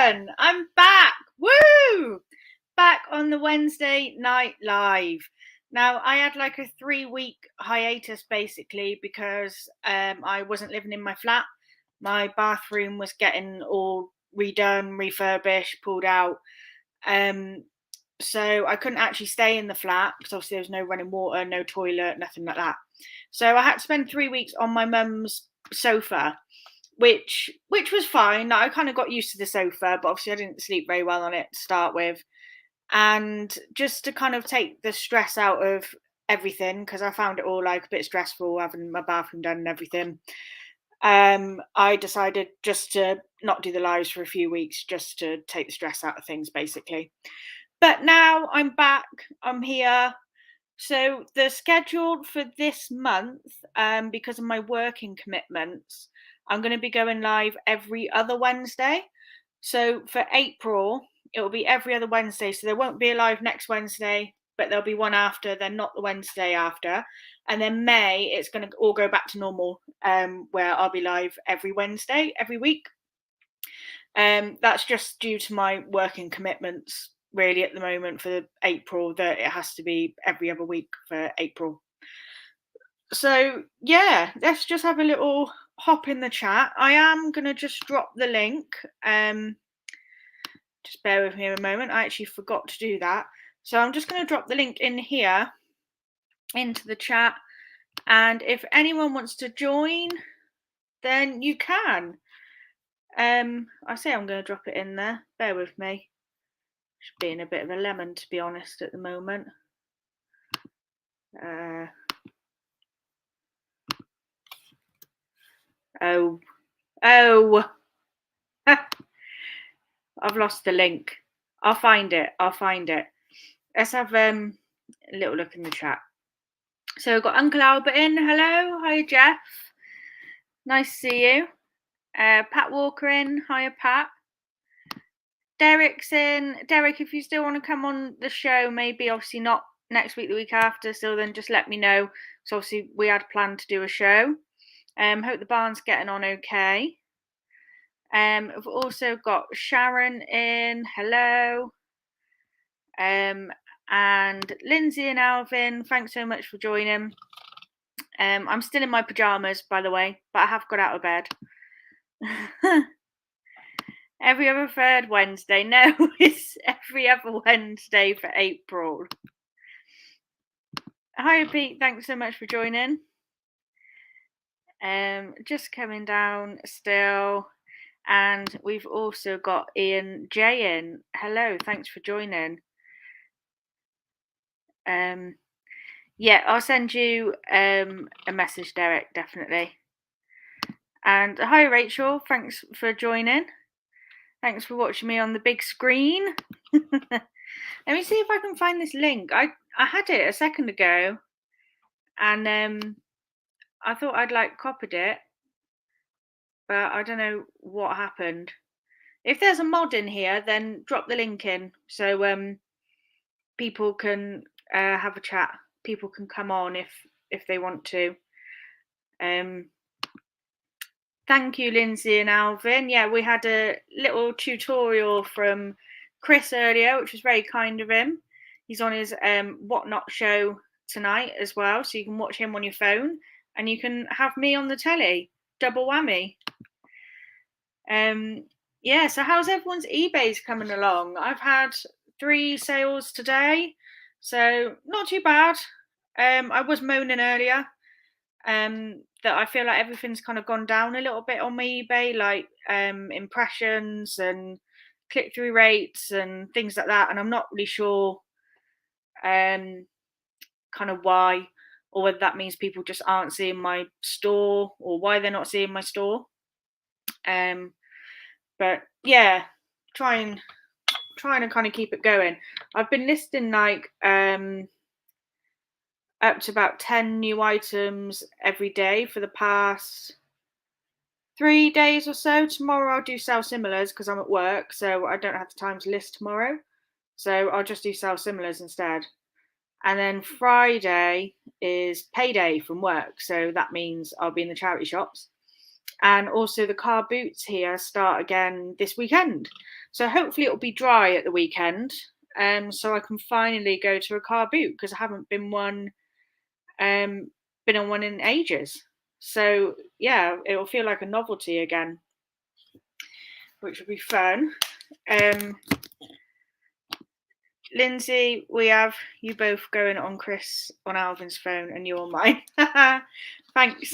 everyone, I'm back. Woo! Back on the Wednesday Night Live. Now, I had like a 3-week hiatus basically because I wasn't living in my flat. My bathroom was getting all redone, refurbished, pulled out. So I couldn't actually stay in the flat because obviously there was no running water, no toilet, nothing like that. So I had to spend 3 weeks on my mum's sofa, which was fine. I kind of got used to the sofa, but obviously I didn't sleep very well on it to start with. And just to kind of take the stress out of everything, because I found it all like a bit stressful having my bathroom done and everything. I decided just to not do the lives for a few weeks, just to take the stress out of things, basically. But now I'm back. I'm here. So the schedule for this month, because of my working commitments, I'm going to be going live every other Wednesday. So for April, it will be every other Wednesday. So there won't be a live next Wednesday, but there'll be one after, then not the Wednesday after. And then May, it's going to all go back to normal, where I'll be live every Wednesday, every week. That's just due to my working commitments, really, at the moment for April, that it has to be every other week for April. So, yeah, let's just have a little hop in the chat. I am going to just drop the link. Just bear with me a moment. I actually forgot to do that. So I'm just going to drop the link in here into the chat. And if anyone wants to join, then you can. I say I'm going to drop it in there. Bear with me. Just being a bit of a lemon, to be honest, at the moment. Oh. I've lost the link. I'll find it. Let's have a little look in the chat. So we've got Uncle Albert in. Hello. Hi, Jeff. Nice to see you. Pat Walker in. Hiya, Pat. Derek's in. Derek, if you still want to come on the show, maybe obviously not next week, the week after, so then just let me know. So obviously we had planned to do a show. Hope the barn's getting on okay. We've also got Sharon in. Hello. And Lindsay and Alvin, thanks so much for joining. I'm still in my pajamas, by the way, but I have got out of bed. Every other third Wednesday. No, it's every other Wednesday for April. Hi, Pete. Thanks so much for joining. Just coming down still. And we've also got Ian J in. Hello, thanks for joining. Yeah, I'll send you a message, Derek, definitely. And hi, Rachel. Thanks for joining. Thanks for watching me on the big screen. Let me see if I can find this link. I had it a second ago, and I thought I'd like copied it, but I don't know what happened. If there's a mod in here, then drop the link in so people can have a chat. People can come on if they want to. Thank you, Lindsay and Alvin. Yeah, we had a little tutorial from Chris earlier, which was very kind of him. He's on his Whatnot show tonight as well, so you can watch him on your phone and you can have me on the telly. Double whammy. Yeah, so how's everyone's eBays coming along? I've had 3 sales today, so not too bad. I was moaning earlier that I feel like everything's kind of gone down a little bit on my eBay, like impressions and click-through rates and things like that, and I'm not really sure kind of why, or whether that means people just aren't seeing my store or why they're not seeing my store. But yeah, trying to kind of keep it going. I've been listing like up to about 10 new items every day for the past 3 days or so. Tomorrow I'll do sell similars because I'm at work, so I don't have the time to list tomorrow. So I'll just do sell similars instead. And then Friday is payday from work, so that means I'll be in the charity shops. And also the car boots here start again this weekend. So hopefully it'll be dry at the weekend. So I can finally go to a car boot because I haven't been on one in ages. So yeah, it'll feel like a novelty again, which will be fun. Lindsay, we have you both going on Alvin's phone and you're mine. Thanks.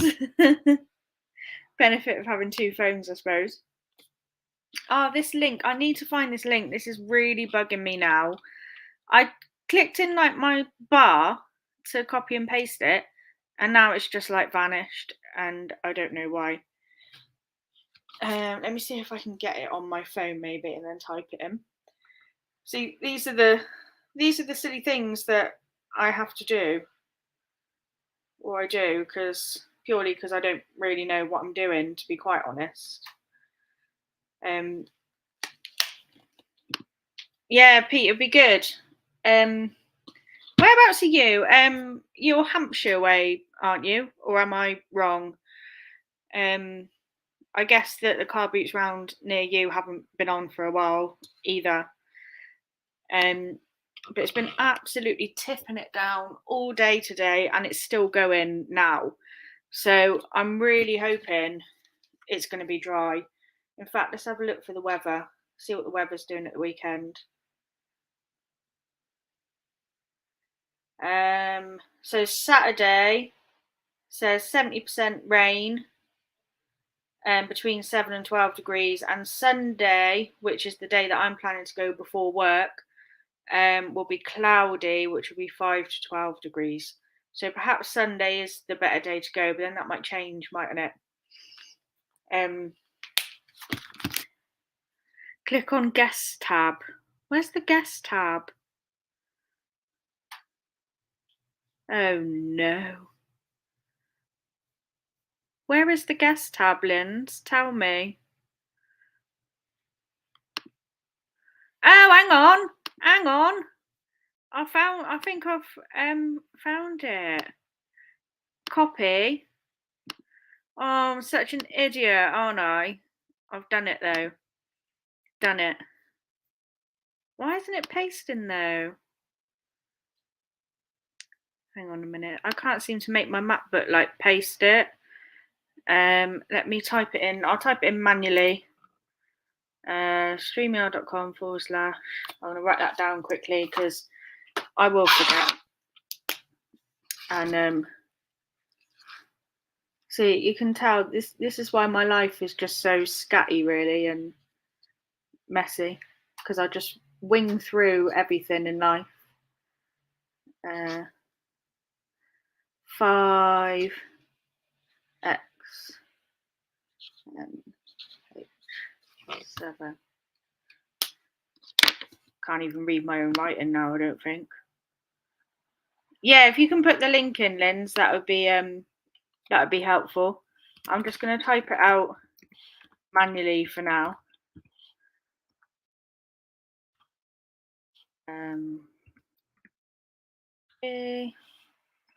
Benefit of having two phones, I suppose. Oh, this link. I need to find this link. This is really bugging me now. I clicked in like my bar to copy and paste it, and now it's just like vanished, and I don't know why. Let me see if I can get it on my phone maybe and then type it in. See, these are the silly things that I have to do, or I do, purely because I don't really know what I'm doing, to be quite honest. Yeah, Pete, it'd be good. Whereabouts are you? You're Hampshire way, aren't you? Or am I wrong? I guess that the car boots round near you haven't been on for a while either. But it's been absolutely tipping it down all day today, and it's still going now. So I'm really hoping it's going to be dry. In fact, let's have a look for the weather, see what the weather's doing at the weekend. So Saturday says 70% rain, between 7 and 12 degrees, and Sunday, which is the day that I'm planning to go before work, will be cloudy, which will be 5 to 12 degrees. So perhaps Sunday is the better day to go, but then that might change, mightn't it? Click on guest tab. Where's the guest tab? Oh no. Where is the guest tab, Linz? Tell me. Oh, hang on. I think I've found it. Copy. Oh, I'm such an idiot, aren't I? I've done it though. Done it. Why isn't it pasting though? Hang on a minute. I can't seem to make my MacBook like paste it. Let me type it in. I'll type it in manually. StreamYard.com / I'm going to write that down quickly because I will forget. And see, you can tell this is why my life is just so scatty, really, and messy, because I just wing through everything in life. 5x and 7. Can't even read my own writing now, I don't think. Yeah, if you can put the link in, Linz, that would be helpful. I'm just going to type it out manually for now.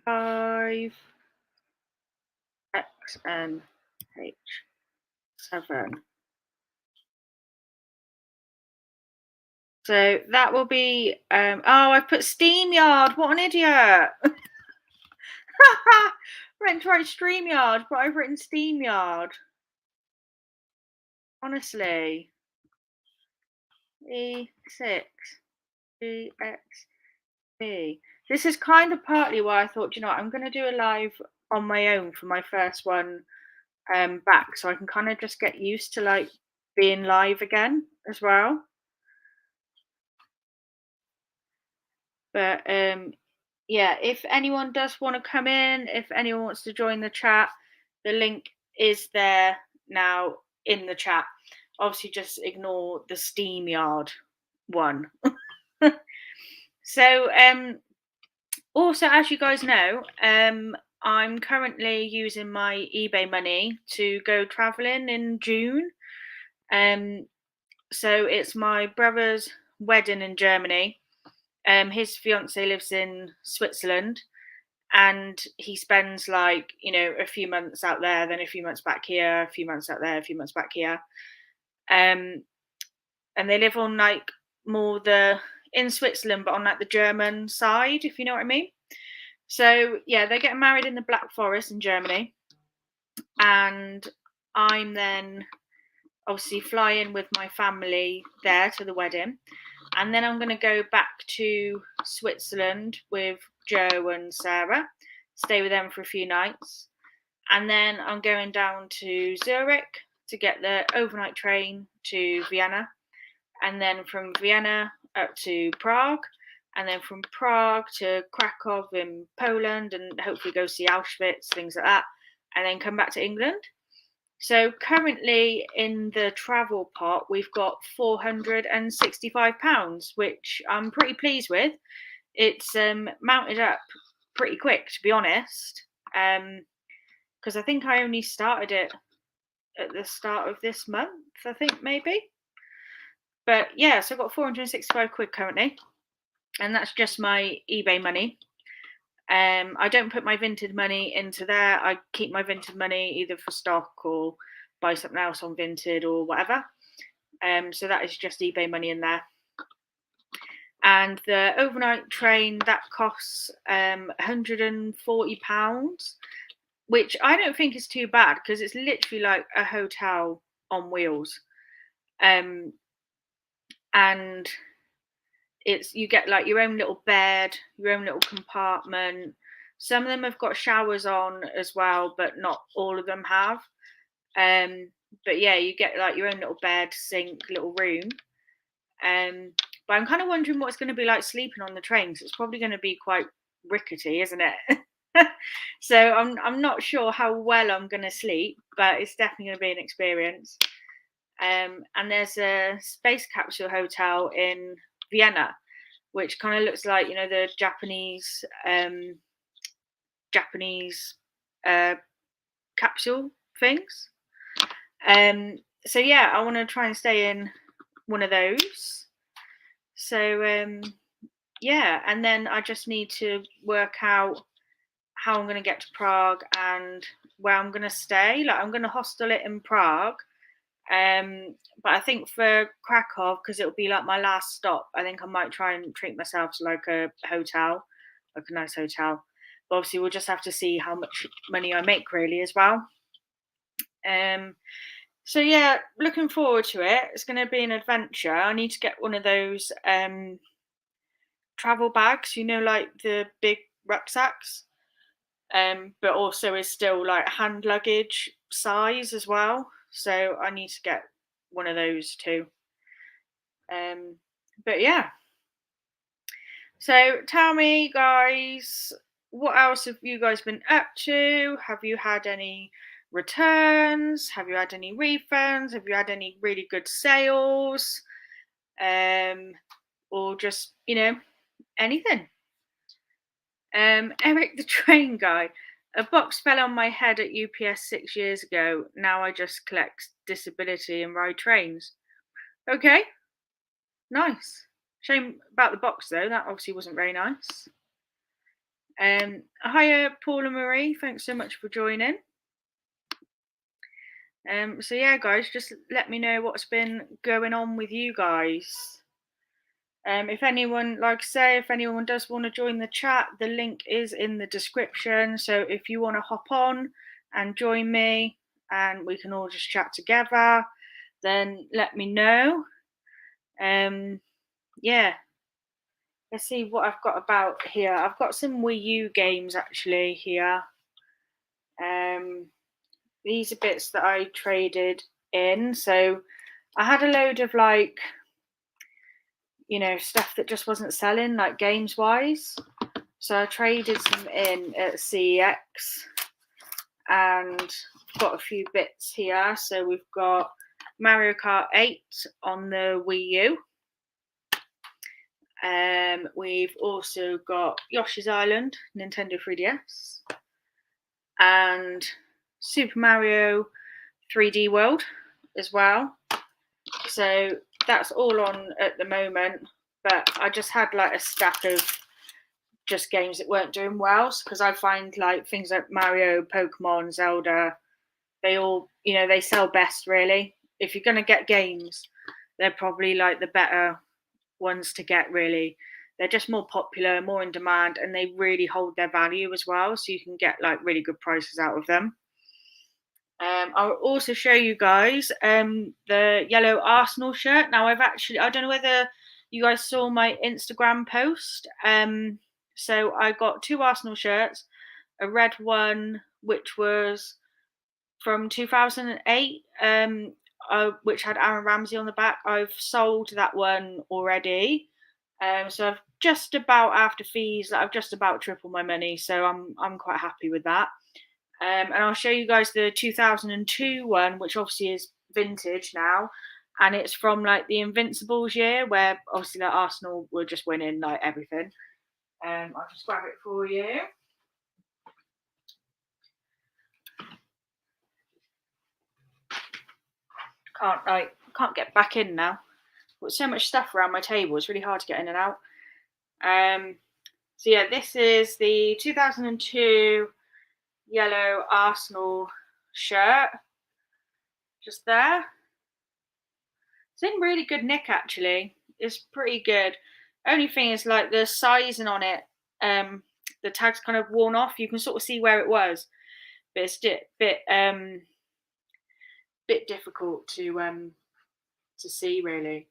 5 x and h 7. So that will be oh, I've put SteamYard. What an idiot. Meant to write StreamYard, but I've written SteamYard. Honestly. E6 EXP. This is kind of partly why I thought, you know what, I'm going to do a live on my own for my first one back, so I can kind of just get used to like being live again as well. But yeah, if anyone does want to come in, if anyone wants to join the chat, the link is there now in the chat. Obviously, just ignore the SteamYard one. So also, as you guys know, I'm currently using my eBay money to go traveling in June. So it's my brother's wedding in Germany. His fiance lives in Switzerland, and he spends like, you know, a few months out there, then a few months back here, a few months out there, a few months back here. And they live on like more in Switzerland, but on like the German side, if you know what I mean. So yeah, they're getting married in the Black Forest in Germany, and I'm then obviously flying with my family there to the wedding, and then I'm going to go back to Switzerland with Joe and Sarah, stay with them for a few nights, and then I'm going down to Zurich to get the overnight train to Vienna, and then from Vienna up to Prague, and then from Prague to Krakow in Poland, and hopefully go see Auschwitz, things like that, and then come back to England. So currently in the travel pot, we've got £465, which I'm pretty pleased with. It's mounted up pretty quick, to be honest, because I think I only started it at the start of this month, I think maybe. But yeah, so I've got 465 quid currently, and that's just my eBay money. I don't put my Vinted money into there. I keep my Vinted money either for stock or buy something else on Vinted or whatever. So that is just eBay money in there. And the overnight train, that costs £140, which I don't think is too bad because it's literally like a hotel on wheels. And you get like your own little bed, your own little compartment. Some of them have got showers on as well, but not all of them have. But yeah, you get like your own little bed, sink, little room. But I'm kind of wondering what it's going to be like sleeping on the train, because it's probably going to be quite rickety, isn't it? So I'm not sure how well I'm going to sleep, but it's definitely going to be an experience. And there's a space capsule hotel in Vienna, which kind of looks like, you know, the Japanese capsule things. So yeah, I want to try and stay in one of those. So yeah, and then I just need to work out how I'm going to get to Prague and where I'm going to stay. Like, I'm going to hostel it in Prague. But I think for Krakow, because it'll be like my last stop, I think I might try and treat myself to like a hotel, like a nice hotel. But obviously, we'll just have to see how much money I make really as well. So yeah, looking forward to it. It's going to be an adventure. I need to get one of those travel bags, you know, like the big rucksacks, but also is still like hand luggage size as well. So I need to get one of those too. But yeah. So tell me, guys, what else have you guys been up to? Have you had any returns? Have you had any refunds? Have you had any really good sales? Or just, you know, anything? Eric the train guy. A box fell on my head at UPS 6 years ago. Now I just collect disability and ride trains. Okay, nice. Shame about the box though. That obviously wasn't very nice. Hiya, Paula Marie. Thanks so much for joining. So yeah, guys, just let me know what's been going on with you guys. If anyone, like I say, if anyone does want to join the chat, the link is in the description. So if you want to hop on and join me and we can all just chat together, then let me know. Yeah. Let's see what I've got about here. I've got some Wii U games actually here. These are bits that I traded in. So I had a load of like, you know, stuff that just wasn't selling, like games wise. So I traded some in at CEX and got a few bits here. So we've got Mario Kart 8 on the Wii U. We've also got Yoshi's Island, Nintendo 3DS, and Super Mario 3D World as well. So that's all on at the moment, but I just had like a stack of just games that weren't doing well, because I find like things like Mario, Pokemon, Zelda, they all, they sell best really. If you're going to get games, they're probably like the better ones to get really. They're just more popular, more in demand, and they really hold their value as well, so you can get like really good prices out of them. I'll also show you guys the yellow Arsenal shirt. Now I don't know whether you guys saw my Instagram post. So I got 2 Arsenal shirts, a red one which was from 2008, which had Aaron Ramsey on the back. I've sold that one already. So I've just about, after fees, I've just about tripled my money. So I'm quite happy with that. And I'll show you guys the 2002 one, which obviously is vintage now, and it's from like the Invincibles year, where obviously like Arsenal were just winning like everything. I'll just grab it for you. Can't get back in now. Got so much stuff around my table. It's really hard to get in and out. So yeah, this is the 2002 yellow Arsenal shirt, just there. It's in really good nick actually. It's pretty good. Only thing is like the sizing on it, the tag's kind of worn off. You can sort of see where it was, but it's bit difficult to see really.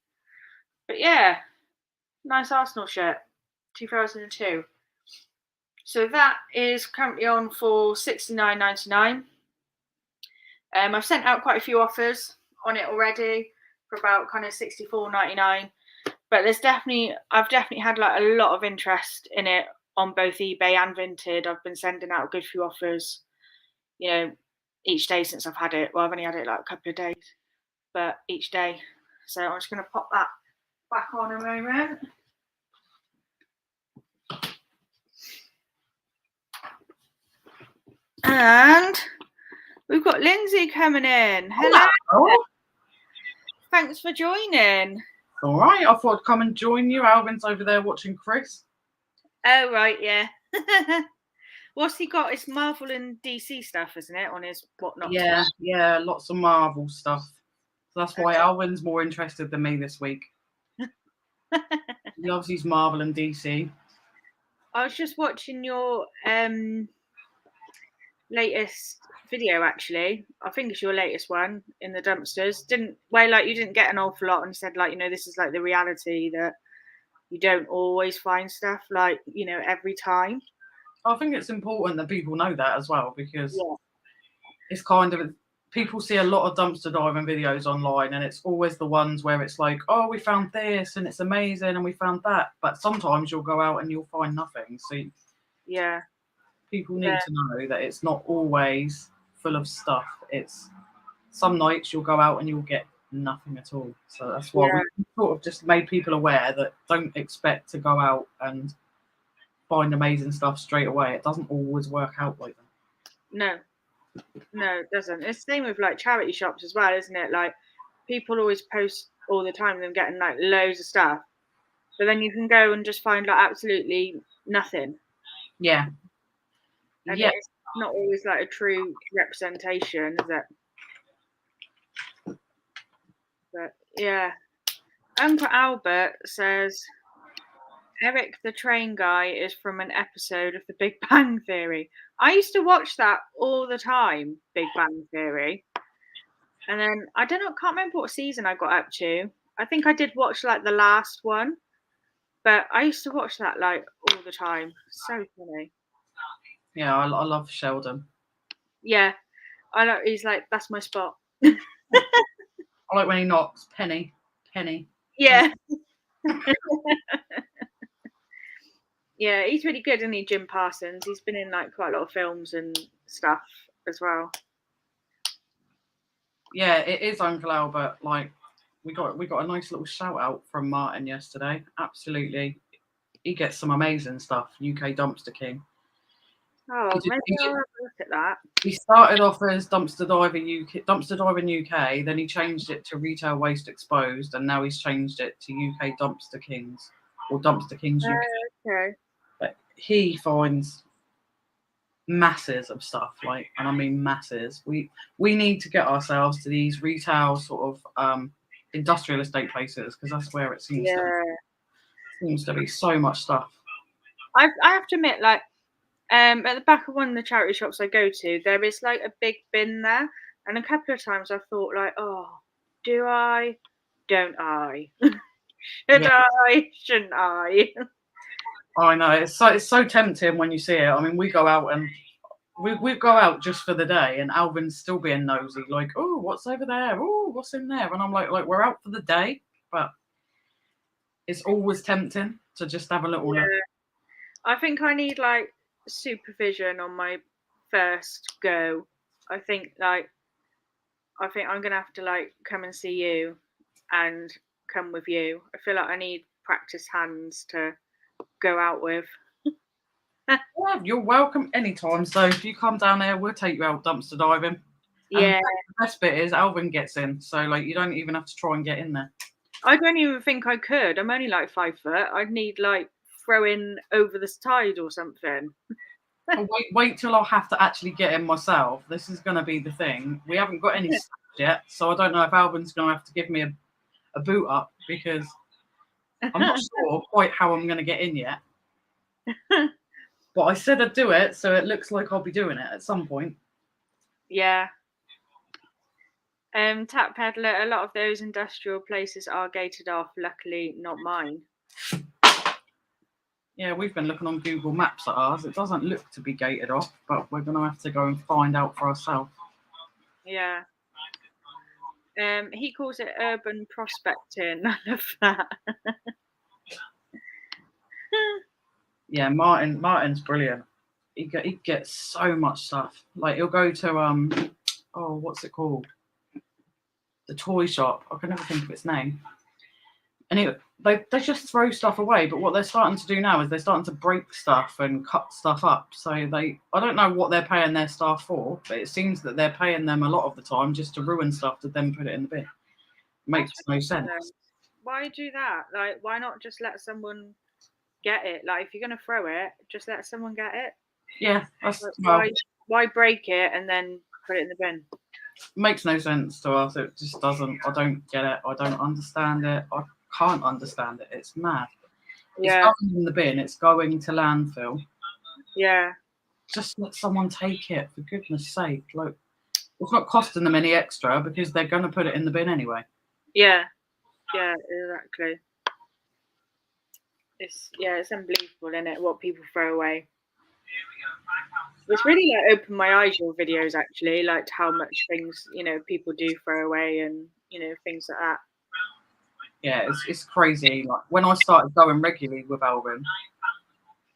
But yeah, nice Arsenal shirt, 2002. So that is currently on for £69.99. I've sent out quite a few offers on it already for about kind of £64.99. But I've definitely had like a lot of interest in it on both eBay and Vinted. I've been sending out a good few offers, each day since I've had it. Well, I've only had it like a couple of days, but each day. So I'm just going to pop that back on a moment. And we've got Lindsay coming in. Hello. Thanks for joining. All right, I thought I'd come and join you. Alvin's over there watching Chris. Oh, right, yeah. What's he got? It's Marvel and DC stuff, isn't it, on his whatnot? Yeah, lots of Marvel stuff. So that's why Alvin's more interested than me this week. He loves his Marvel and DC. I was just watching your latest video, actually. I think it's your latest one in the dumpsters. You didn't get an awful lot, and said like, this is like the reality that you don't always find stuff like, every time. I think it's important that people know that as well, because it's kind of, people see a lot of dumpster diving videos online, and it's always the ones where it's like, oh, we found this and it's amazing and we found that, but sometimes you'll go out and you'll find nothing. So people need to know that it's not always full of stuff. It's some nights you'll go out and you'll get nothing at all. So that's why we sort of just made people aware that don't expect to go out and find amazing stuff straight away. It doesn't always work out like that. No, it doesn't. It's the same with like charity shops as well, isn't it? Like people always post all the time them getting like loads of stuff, but then you can go and just find like absolutely nothing. Yeah. And it's not always like a true representation, is it? But yeah. Uncle Albert says Eric the Train Guy is from an episode of The Big Bang Theory. I used to watch that all the time, Big Bang Theory. And then I can't remember what season I got up to. I think I did watch like the last one, but I used to watch that like all the time. So funny. Yeah, I love Sheldon. Yeah, he's like, that's my spot. I like when he knocks. Penny. Yeah. Yeah, he's really good, isn't he, Jim Parsons? He's been in like quite a lot of films and stuff as well. Yeah, it is Uncle Albert. Like we got a nice little shout out from Martin yesterday. Absolutely, he gets some amazing stuff. UK Dumpster King. Oh, maybe I'll have a look at that. He started off as Dumpster Diving UK, then he changed it to Retail Waste Exposed, and now he's changed it to UK Dumpster Kings or Dumpster Kings UK. Okay. But he finds masses of stuff, like, and I mean masses. We need to get ourselves to these retail sort of industrial estate places, because that's where it seems to be so much stuff. I have to admit, like, at the back of one of the charity shops I go to, there is like a big bin there, and a couple of times I thought, like, oh, do I? Don't I? Should I? Shouldn't I? I know, it's so tempting when you see it. I mean, we go out and we go out just for the day, and Alvin's still being nosy, like, oh, what's over there? Oh, what's in there? And I'm like, we're out for the day, but it's always tempting to just have a little look. I think I need like supervision on my first go. I think I'm gonna have to like come and see you and come with you. I feel like I need practice hands to go out with. Yeah, you're welcome anytime. So if you come down there, we'll take you out dumpster diving. Yeah. And the best bit is Alvin gets in, so like you don't even have to try and get in there. I don't even think I could. I'm only like 5 foot. I'd need like throwing over the tide or something. Wait till I have to actually get in myself. This is going to be the thing. We haven't got any steps yet, so I don't know if Alvin's going to have to give me a boot up, because I'm not sure quite how I'm going to get in yet. But I said I'd do it, so it looks like I'll be doing it at some point. Yeah. Tap Peddler, a lot of those industrial places are gated off. Luckily, not mine. Yeah, we've been looking on Google Maps at ours. It doesn't look to be gated off, but we're going to have to go and find out for ourselves. Yeah. He calls it urban prospecting. I love that. Yeah, Martin's brilliant. He gets so much stuff. Like, he'll go to what's it called? The toy shop. I can never think of its name. And they just throw stuff away. But what they're starting to do now is they're starting to break stuff and cut stuff up. So I don't know what they're paying their staff for, but it seems that they're paying them a lot of the time just to ruin stuff to then put it in the bin. Makes no sense. Why do that? Like, why not just let someone get it? Like, if you're gonna throw it, just let someone get it. Yeah, why break it and then put it in the bin? Makes no sense to us. It just doesn't. I don't get it. I don't understand it. I can't understand it. It's mad. Yeah. It's going in the bin. It's going to landfill. Yeah. Just let someone take it, for goodness sake. Like, it's not costing them any extra because they're going to put it in the bin anyway. Yeah. Yeah, exactly. It's unbelievable, isn't it? What people throw away. It's really like opened my eyes, your videos, actually, like how much things, people do throw away and, things like that. Yeah, it's crazy. Like, when I started going regularly with Alvin,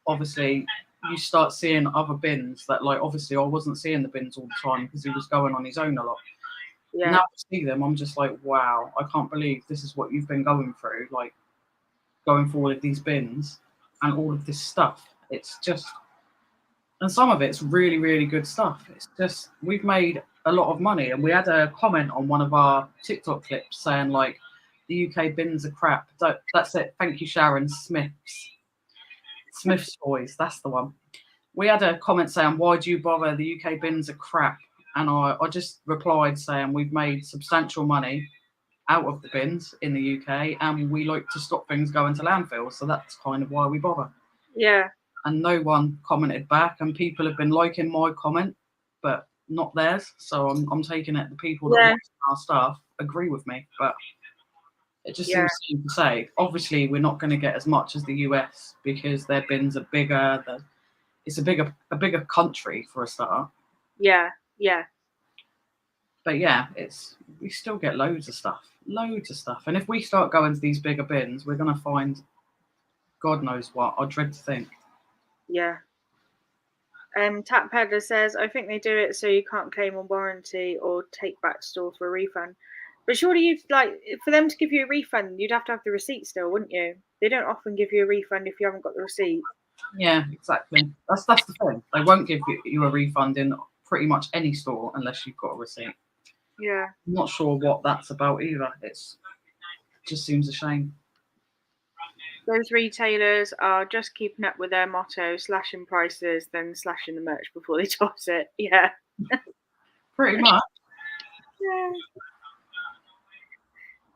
obviously you start seeing other bins that, like, obviously I wasn't seeing the bins all the time because he was going on his own a lot. Yeah. Now I see them, I'm just like, wow, I can't believe this is what you've been going through, like going through all of these bins and all of this stuff. It's just, and some of it's really, really good stuff. It's just, we've made a lot of money. And we had a comment on one of our TikTok clips saying, like, the UK bins are crap. That's it. Thank you, Sharon. Smith's Toys. That's the one. We had a comment saying, why do you bother? The UK bins are crap. And I just replied saying, we've made substantial money out of the bins in the UK, and we like to stop things going to landfill. So that's kind of why we bother. Yeah. And no one commented back, and people have been liking my comment, but not theirs. So I'm taking it the people that watch our stuff agree with me, but it just seems to say, obviously we're not going to get as much as the US because their bins are bigger. It's a bigger country for a start. Yeah, yeah. But yeah, we still get loads of stuff. And if we start going to these bigger bins, we're going to find God knows what. I dread to think. Yeah. Tap Peddler says, I think they do it so you can't claim on warranty or take back to store for a refund. But surely you'd for them to give you a refund, you'd have to have the receipt still, wouldn't you? They don't often give you a refund if you haven't got the receipt. Yeah, exactly. That's the thing. They won't give you a refund in pretty much any store unless you've got a receipt. Yeah. I'm not sure what that's about either. It just seems a shame. Those retailers are just keeping up with their motto, slashing prices, then slashing the merch before they toss it. Yeah. Pretty much. Yeah.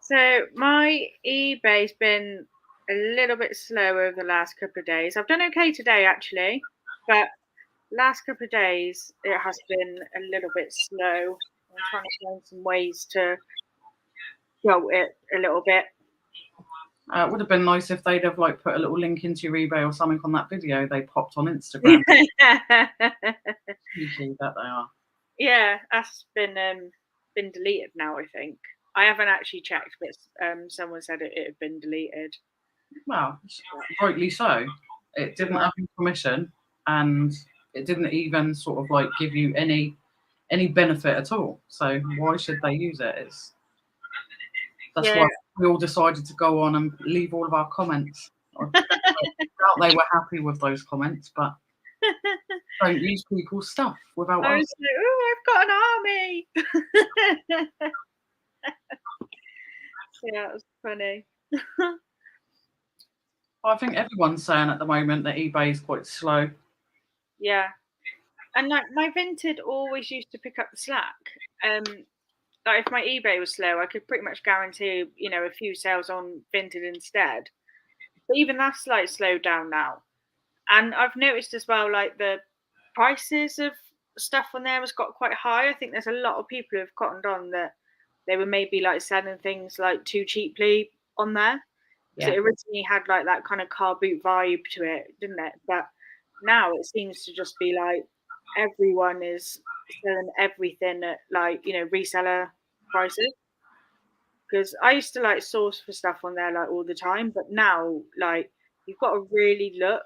So my eBay's been a little bit slow over the last couple of days. I've done okay today actually, but last couple of days it has been a little bit slow. I'm trying to find some ways to grow it a little bit. It would have been nice if they'd have like put a little link into your eBay or something on that video they popped on Instagram. Cheeky that they are. Yeah, that's been deleted now, I think. I haven't actually checked, but someone said it had been deleted. Well, rightly so. It didn't have your permission, and it didn't even sort of like give you any benefit at all. So why should they use it? That's why we all decided to go on and leave all of our comments. I doubt they were happy with those comments, but don't use people's stuff without I us. was like, oh, I've got an army. Yeah, it was funny. I think everyone's saying at the moment that eBay is quite slow. Yeah. And like my Vinted always used to pick up the slack. Like if my eBay was slow, I could pretty much guarantee, a few sales on Vinted instead. But even that's like slowed down now. And I've noticed as well, like the prices of stuff on there has got quite high. I think there's a lot of people who've cottoned on that they were maybe like selling things like too cheaply on there. Because it originally had like that kind of car boot vibe to it, didn't it? But now it seems to just be like everyone is selling everything at like, reseller prices. Because I used to like source for stuff on there like all the time, but now like you've got to really look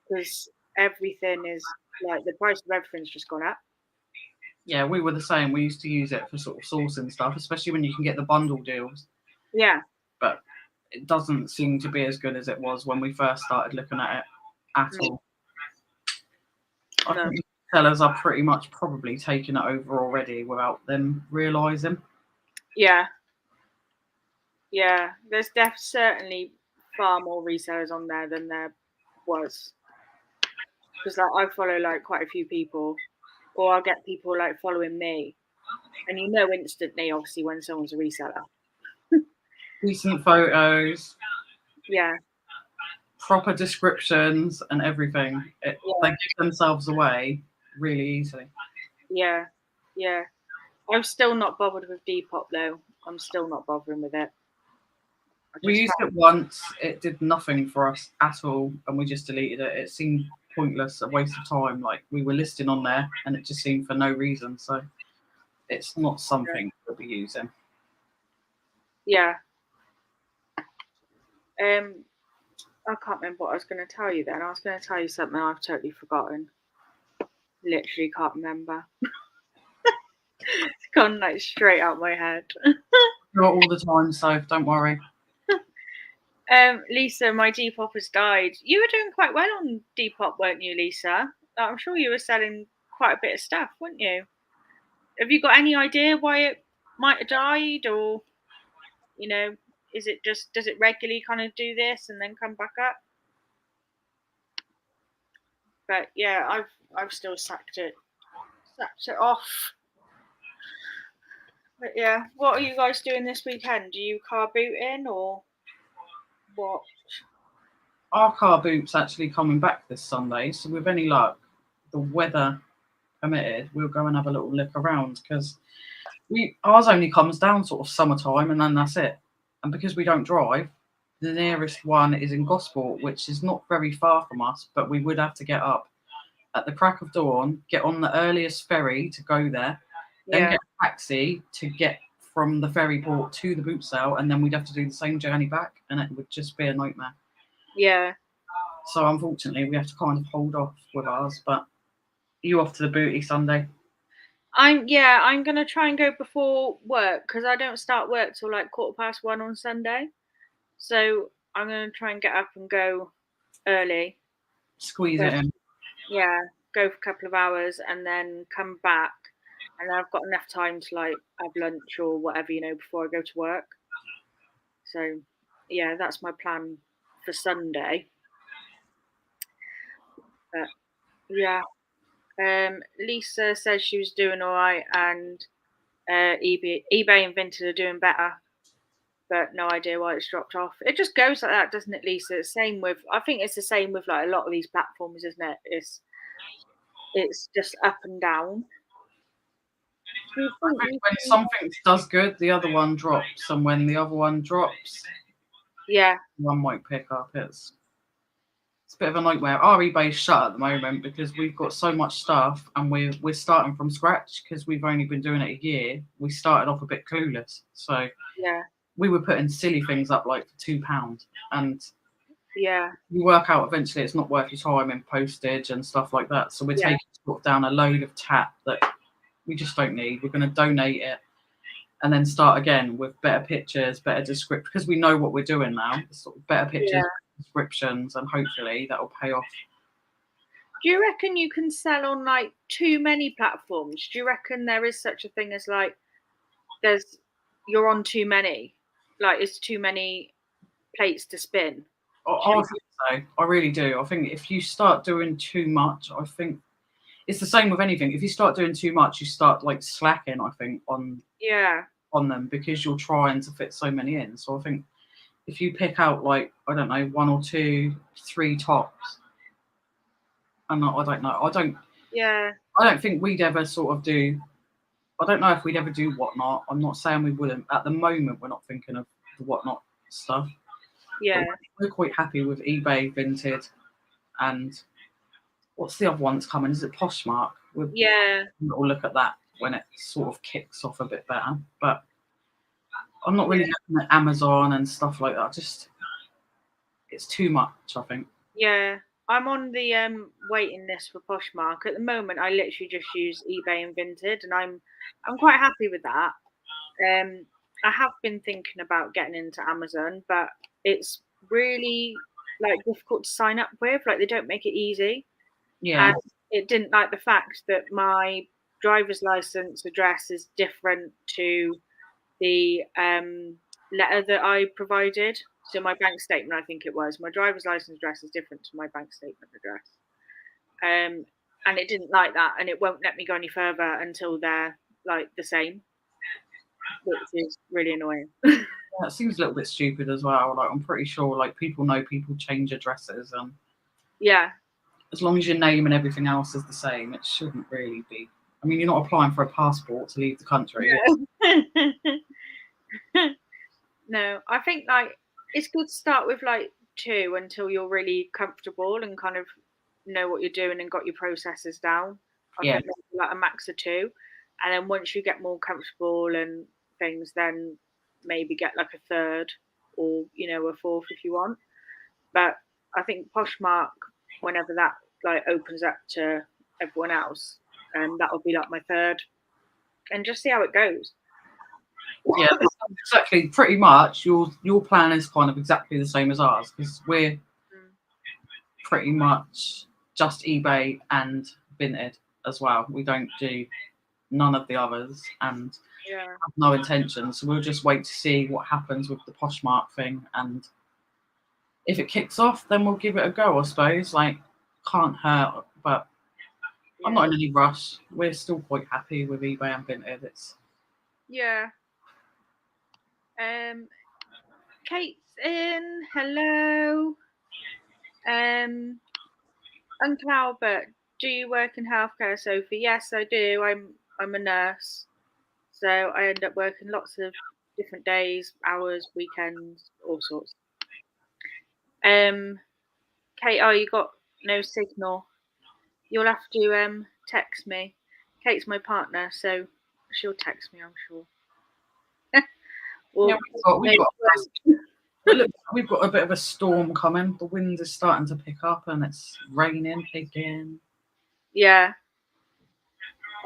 because everything is like the price of everything's just gone up. Yeah, we were the same. We used to use it for sort of sourcing stuff, especially when you can get the bundle deals. Yeah. But it doesn't seem to be as good as it was when we first started looking at it at all. I think sellers are pretty much probably taking it over already without them realising. Yeah. Yeah. There's certainly far more resellers on there than there was. Because like I follow like quite a few people, or I'll get people like following me, and instantly, obviously, when someone's a reseller. Decent photos. Yeah. Proper descriptions and everything. They give themselves away really easily. Yeah. Yeah. I'm still not bothered with Depop though. I'm still not bothering with it. We used it once. It did nothing for us at all, and we just deleted it. It seemed pointless, a waste of time. Like we were listing on there, and it just seemed for no reason. So it's not something we'll be using. Yeah. I can't remember what I was going to tell you then. I was going to tell you something I've totally forgotten. Literally can't remember. It's gone like straight out my head. Not all the time, so don't worry. Lisa, my Depop has died. You were doing quite well on Depop, weren't you, Lisa? I'm sure you were selling quite a bit of stuff, weren't you? Have you got any idea why it might have died, or is it just does it regularly kind of do this and then come back up? But yeah, I've still sacked it off. But yeah, what are you guys doing this weekend? Do you car booting or what? Our car boot's actually coming back this Sunday, so with any luck, the weather permitted, we'll go and have a little look around because ours only comes down sort of summertime and then that's it. And because we don't drive, the nearest one is in Gosport, which is not very far from us, but we would have to get up at the crack of dawn, get on the earliest ferry to go there, then get a taxi to get from the ferry port to the boot sale, and then we'd have to do the same journey back, and it would just be a nightmare. Yeah. So unfortunately, we have to kind of hold off with ours. But you off to the booty Sunday? I'm gonna try and go before work because I don't start work till like 1:15 on Sunday. So I'm gonna try and get up and go early. Squeeze it in. Yeah, go for a couple of hours and then come back, and I've got enough time to like have lunch or whatever before I go to work. So yeah, that's my plan for Sunday. But yeah, Lisa says she was doing all right, and eBay and Vinted are doing better, but no idea why it's dropped off. It just goes like that, doesn't it, Lisa? Same with, I think it's the same with like a lot of these platforms, isn't it? It's just up and down. When something does good, the other one drops, and when the other one drops, yeah, one might pick up. It's a bit of a nightmare. Our eBay's shut at the moment because we've got so much stuff, and we're starting from scratch because we've only been doing it a year. We started off a bit clueless, so yeah, we were putting silly things up like for £2, and yeah, you work out eventually it's not worth your time in postage and stuff like that. So we're taking sort of down a load of tat that we just don't need. We're going to donate it and then start again with better pictures, better description, because we know what we're doing now. Sort of better pictures, descriptions, and hopefully that will pay off. Do you reckon you can sell on like too many platforms? Do you reckon there is such a thing as like you're on too many? Like it's too many plates to spin? I think so. I really do. I think if you start doing too much, I think it's the same with anything. If you start doing too much, you start like slacking, I think, on them because you're trying to fit so many in. So I think if you pick out like, I don't know, 1 or 2, 3 tops, and I don't know. I don't think we'd ever sort of do. I don't know if we'd ever do Whatnot. I'm not saying we wouldn't. At the moment, we're not thinking of the Whatnot stuff. Yeah. But we're quite happy with eBay, Vinted, and what's the other one that's coming? Is it Poshmark? We'll look at that when it sort of kicks off a bit better. But I'm not really looking at Amazon and stuff like that. Just it's too much, I think. Yeah. I'm on the waiting list for Poshmark. At the moment I literally just use eBay and Vinted, and I'm quite happy with that. I have been thinking about getting into Amazon, but it's really like difficult to sign up with. Like they don't make it easy. Yeah. And it didn't like the fact that my driver's license address is different to the letter that I provided. So my bank statement, I think it was, my driver's license address is different to my bank statement address. And it didn't like that, and it won't let me go any further until they're like the same, which is really annoying. It seems a little bit stupid as well. Like I'm pretty sure like people know people change addresses, and as long as your name and everything else is the same, it shouldn't really be. I mean, you're not applying for a passport to leave the country. No, I think like it's good to start with like 2 until you're really comfortable and kind of know what you're doing and got your processes down. I think like a max of 2, and then once you get more comfortable and things, then maybe get like a 3rd or a 4th if you want. But I think Poshmark, whenever that like opens up to everyone else, that will be like my 3rd, and just see how it goes. Yeah, exactly. Pretty much your plan is kind of exactly the same as ours, because we're pretty much just eBay and Vinted as well. We don't do none of the others, and have no intention. So we'll just wait to see what happens with the Poshmark thing, and if it kicks off, then we'll give it a go. I suppose like can't hurt, but I'm not in any rush. We're still quite happy with eBay and Vinted. It's Kate's in. Hello. Uncle Albert, do you work in healthcare, Sophie? Yes, I do. I'm a nurse, so I end up working lots of different days, hours, weekends, all sorts. Kate, you got no signal. You'll have to text me. Kate's my partner, so she'll text me, I'm sure. We've got a bit of a storm coming. The wind is starting to pick up, and it's raining again. Yeah.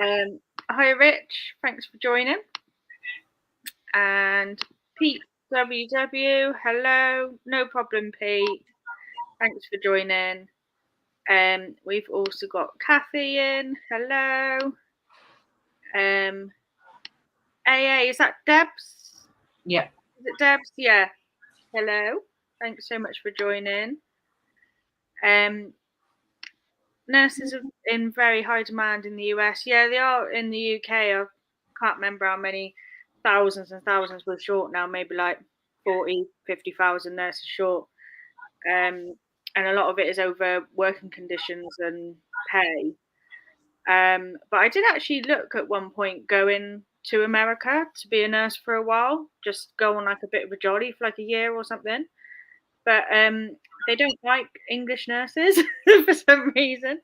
Hi, Rich. Thanks for joining. And Pete WW, hello. No problem, Pete. Thanks for joining. We've also got Kathy in. Hello. AA, is that Debs? Yeah. Is it Debs? Yeah. Hello. Thanks so much for joining. Nurses are in very high demand in the US. Yeah, they are in the UK. I can't remember how many thousands and thousands we're short now, maybe like 40, 50,000 nurses short. And a lot of it is over working conditions and pay. But I did actually look at one point going to America to be a nurse for a while, just go on like a bit of a jolly for like a year or something. But they don't like English nurses for some reason.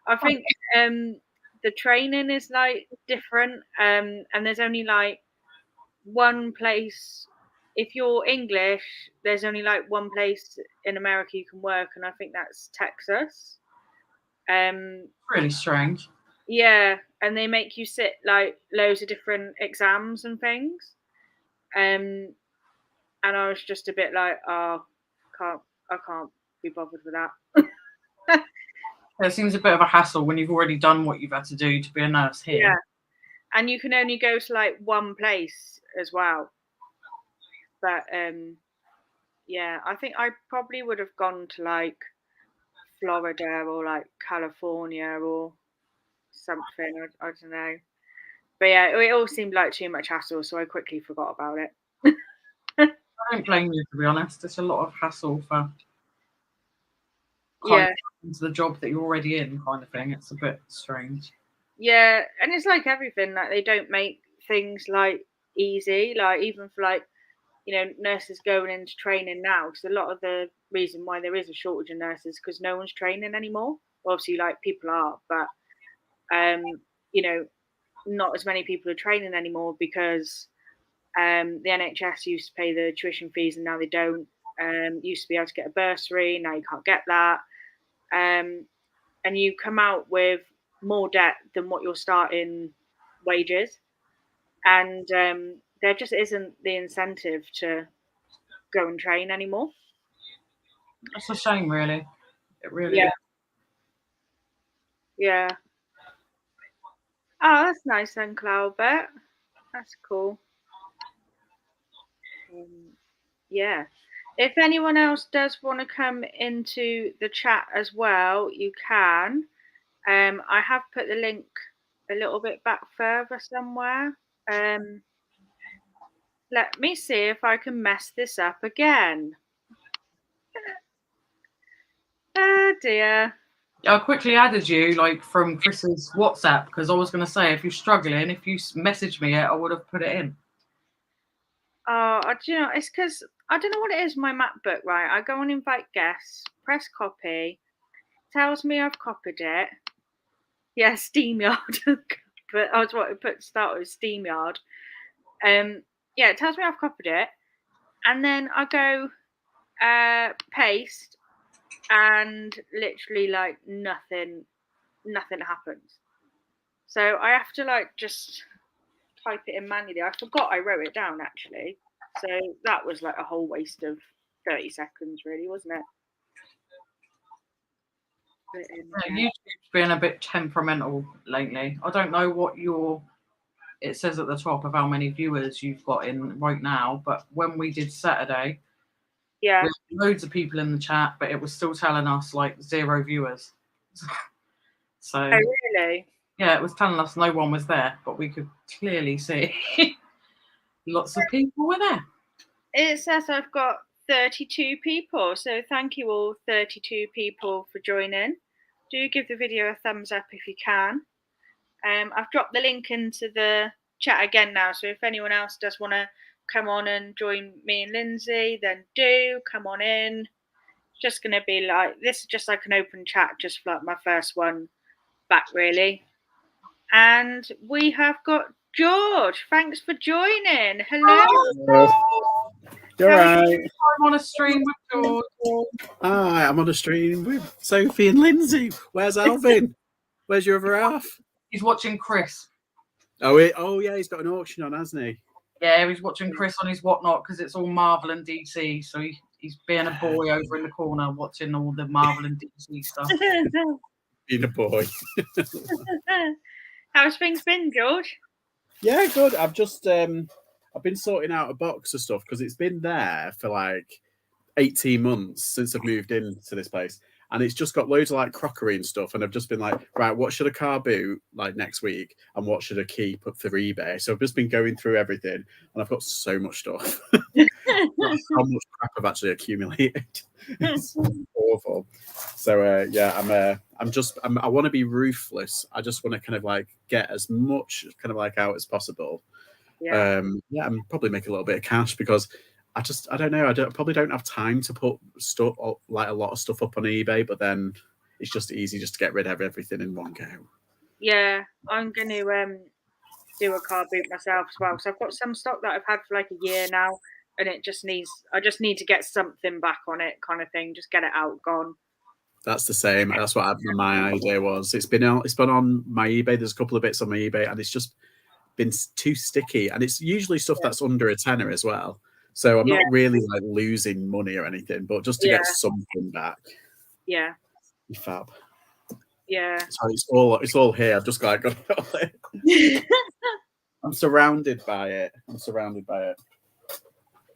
I think the training is like different, and there's only like one place. If you're English, there's only like one place in America you can work, and I think that's Texas. Really strange. Yeah, and they make you sit like loads of different exams and things. And I was just a bit like, oh, I can't be bothered with that. It seems a bit of a hassle when you've already done what you've had to do to be a nurse here. Yeah, and you can only go to like one place as well. But yeah, I think I probably would have gone to like Florida or like California or something. I don't know. But yeah, it all seemed like too much hassle, so I quickly forgot about it. I don't blame you, to be honest. It's a lot of hassle for Yeah, into the job that you're already in, kind of thing. It's a bit strange. yeah, and it's like everything. Like they don't make things like easy. Like even for like nurses going into training now, because a lot of the reason why there is a shortage of nurses because no one's training anymore. Obviously, like people are, but you know, not as many people are training anymore because the NHS used to pay the tuition fees and now they don't. Used to be able to get a bursary, now you can't get that. And you come out with more debt than what your starting wages. And there just isn't the incentive to go and train anymore. It's a shame, really. It really Yeah. is. Yeah. Oh, that's nice then, Cloudbert. That's cool. Yeah. If anyone else does want to come into the chat as well, you can. I have put the link a little bit back further somewhere. Let me see if I can mess this up again. Oh dear. I quickly added you like from Chris's WhatsApp because I was going to say if you're struggling, if you messaged me it, I would have put it in. Oh, do you know, it's because I don't know what it is. My MacBook, right? I go and invite guests, press copy, tells me I've copied it. Yeah, SteamYard. But I was what I put to start with SteamYard. Yeah, it tells me I've copied it, and then I go paste, and literally like nothing happens. So I have to like just type it in manually. I forgot I wrote it down actually. So that was like a whole waste of 30 seconds, really, wasn't it? Yeah, YouTube's been a bit temperamental lately. I don't know what it says at the top of how many viewers you've got in right now, but when we did Saturday, yeah, there's loads of people in the chat, but it was still telling us like 0 viewers. So oh really? Yeah, it was telling us no one was there, but we could clearly see lots of people were there. It says I've got 32 people, so thank you all 32 people for joining. Do give the video a thumbs up if you can. I've dropped the link into the chat again now, so if anyone else does want to come on and join me and Lindsay, then do come on in. It's just going to be like, this is just like an open chat, just like my first one back, really. And we have got George. Thanks for joining. Hello. You're right. I'm on a stream with George. Hi, I'm on a stream with Sophie and Lindsay. Where's Alvin? Where's your other half? He's watching Chris. Oh, yeah, he's got an auction on, hasn't he? Yeah, he's watching Chris on his whatnot because it's all Marvel and DC. So he's being a boy over in the corner watching all the Marvel and DC stuff. Being a boy. How's things been, George? Yeah, good. I've just I've been sorting out a box of stuff because it's been there for like 18 months since I've moved into this place. And it's just got loads of like crockery and stuff. And I've just been like, right, what should a car boot like next week? And what should I keep up for eBay? So I've just been going through everything and I've got so much stuff. Like, how much crap I've actually accumulated. It's awful. So yeah, I want to be ruthless. I just want to kind of like get as much kind of like out as possible. Yeah. Yeah, and probably make a little bit of cash because I don't know. Probably don't have time to put stuff like a lot of stuff up on eBay, but then it's just easy just to get rid of everything in one go. Yeah, I'm going to do a car boot myself as well. So I've got some stock that I've had for like a year now, and I just need to get something back on it, kind of thing. Just get it out, gone. That's the same. That's what my idea was. It's been on my eBay. There's a couple of bits on my eBay, and it's just been too sticky. And it's usually stuff that's under a tenner as well. So I'm not really like losing money or anything, but just to get something back. Yeah. Fab. Yeah. So it's all here. I've just got it. I'm surrounded by it.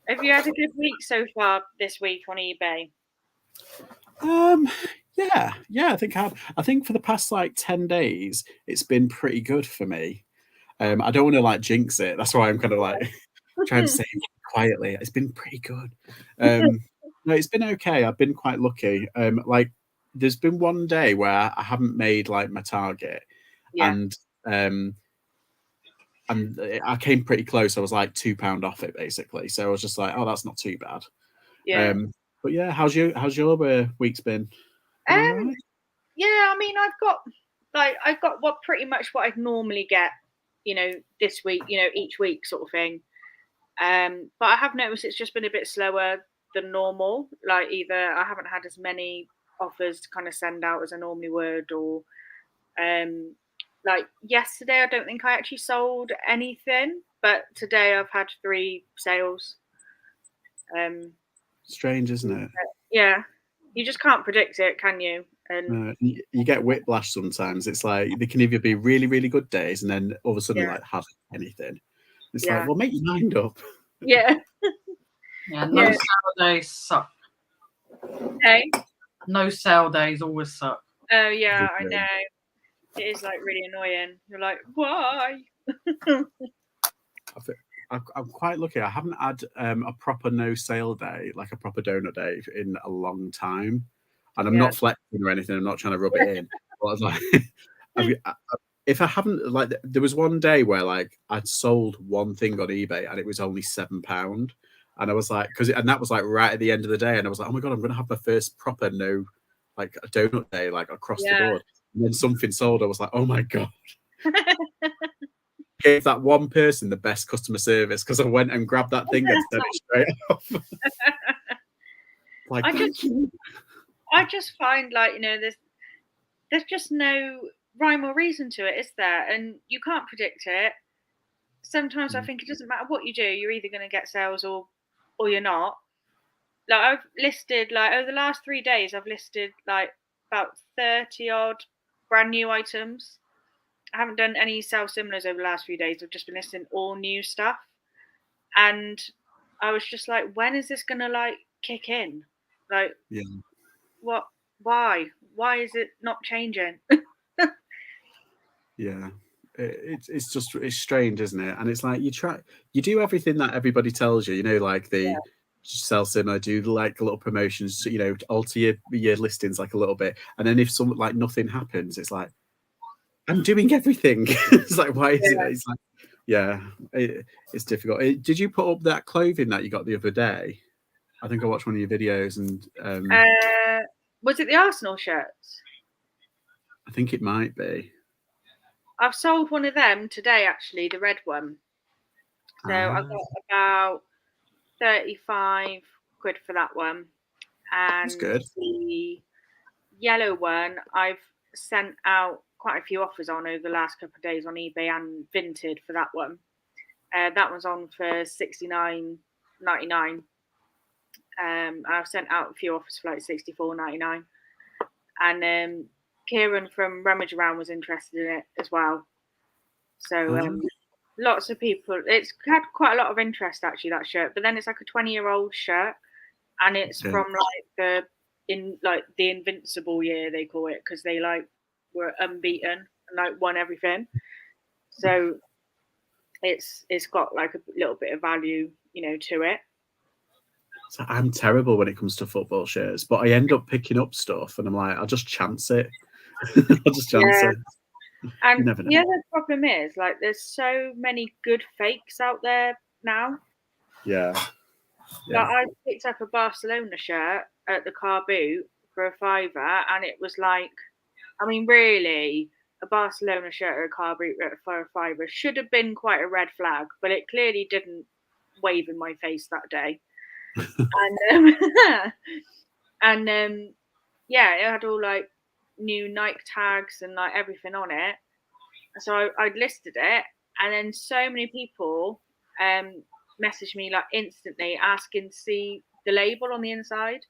Have you had a good week so far this week on eBay? Yeah, I think I think for the past like 10 days, it's been pretty good for me. I don't want to like jinx it. That's why I'm kind of like trying to say it quietly. It's been pretty good. No, it's been okay. I've been quite lucky. Like there's been one day where I haven't made like my target, and I came pretty close. I was like £2 off it basically. So I was just like, oh, that's not too bad. Yeah. But yeah, how's your week's been? Right? Yeah, I mean, I've got what pretty much what I'd normally get, this week, each week sort of thing. But I have noticed it's just been a bit slower than normal. Like either I haven't had as many offers to kind of send out as I normally would, or like yesterday I don't think I actually sold anything, but today I've had 3 sales. Strange, isn't it? Yeah, you just can't predict it, can you? And you get whiplash sometimes. It's like they can either be really, really good days and then all of a sudden like hardly anything. It's like, well, make your mind up. Yeah. No sale days suck. Hey? No sale days always suck. Oh yeah, I know. It is like really annoying. You're like, why? I'm quite lucky. I haven't had a proper no sale day, like a proper donut day, in a long time. And I'm not flexing or anything. I'm not trying to rub it in. But I was like, if I haven't, like, there was one day where like I'd sold one thing on eBay and it was only £7, and I was like, and that was like right at the end of the day, and I was like, oh my god, I'm gonna have my first proper no, like a donut day, like across the board. And then something sold. I was like, oh my god. Gave that one person the best customer service because I went and grabbed that thing and sent it straight off. Like, I just find like, there's just no rhyme or reason to it, is there? And you can't predict it. Sometimes I think it doesn't matter what you do, you're either going to get sales or you're not. Like I've listed, like over the last 3 days, I've listed like about 30 odd brand new items. I haven't done any sell similars over the last few days. I've just been listing all new stuff. And I was just like, when is this going to like kick in? Like, what? Why is it not changing? Yeah, it's strange, isn't it? And it's like you do everything that everybody tells you, like the sell similar, do like little promotions, alter your listings like a little bit, and then if something like nothing happens, it's like I'm doing everything. It's like, why is it? It's like, it's difficult. Did you put up that clothing that you got the other day? I think I watched one of your videos, and was it the Arsenal shirts? I think it might be. I've sold one of them today, actually, the red one. So I got about 35 quid for that one. And that's good. The yellow one, I've sent out quite a few offers on over the last couple of days on eBay and Vinted for that one. That one's on for $69.99. I've sent out a few offers for like $64.99. And Kieran from Rummage Around was interested in it as well. So lots of people. It's had quite a lot of interest actually, that shirt. But then it's like a 20-year-old shirt. and it's Yeah. from like the Invincible year they call it, because they like were unbeaten and like won everything. So it's got like a little bit of value, to it. So I'm terrible when it comes to football shirts, but I end up picking up stuff and I'm like, I'll just chance it. I'll just chance it. And You never know. the other problem is, like, there's so many good fakes out there now. Yeah. Like, I picked up a Barcelona shirt at the car boot for £5, and it was like, I mean, really, a Barcelona shirt at a car boot for a £5 should have been quite a red flag, but it clearly didn't wave in my face that day. And yeah, it had all like new Nike tags and like everything on it. So I'd listed it, and then so many people messaged me like instantly asking to see the label on the inside.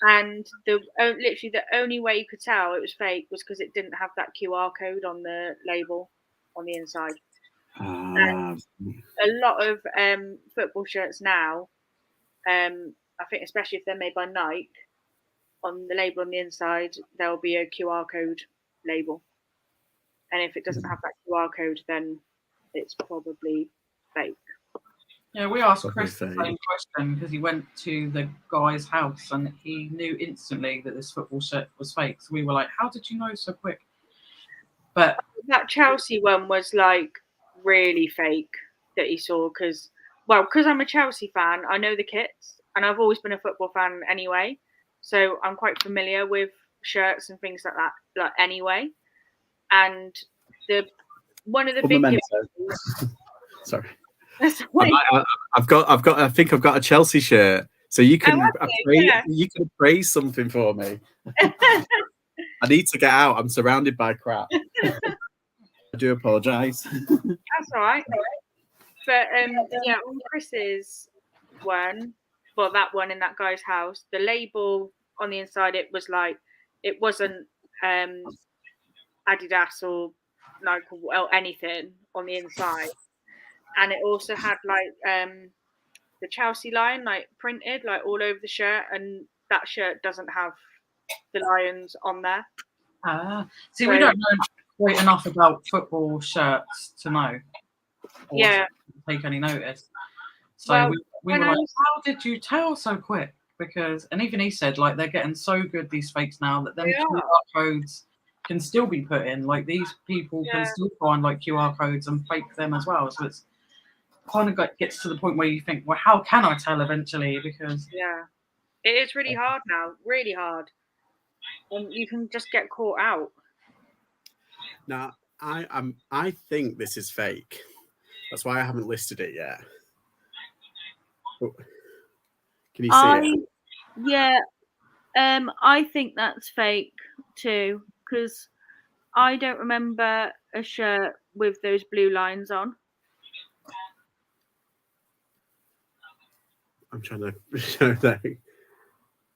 And literally the only way you could tell it was fake was because it didn't have that QR code on the label on the inside. And a lot of football shirts now, I think especially if they're made by Nike, on the label on the inside there'll be a QR code label. And if it doesn't have that QR code, then it's probably fake. Yeah, we asked Chris the same question because he went to the guy's house and he knew instantly that this football shirt was fake. So we were like, how did you know so quick? But that Chelsea one was like really fake that he saw because I'm a Chelsea fan, I know the kits and I've always been a football fan anyway. So I'm quite familiar with shirts and things like that, like anyway. And one of the big sorry. I think I've got a Chelsea shirt, so you can you can praise something for me. I need to get out. I'm surrounded by crap. I do apologise. That's all right. But yeah, on Chris's one, well, that one in that guy's house, the label on the inside, it was like, it wasn't Adidas or Nike or anything on the inside. And it also had like the Chelsea lion like printed like all over the shirt, and that shirt doesn't have the lions on there. See, we don't know quite enough about football shirts to know. Yeah. To take any notice. So we were like, how did you tell so quick? And even he said, like, they're getting so good, these fakes now, that them QR codes can still be put in. Like, these people can still find like QR codes and fake them as well. So it's kind of gets to the point where you think, well, how can I tell eventually? Because it is really hard now, really hard, and you can just get caught out. Now, I think this is fake. That's why I haven't listed it yet. Can you see it? Yeah, I think that's fake too, because I don't remember a shirt with those blue lines on. I'm trying to show that.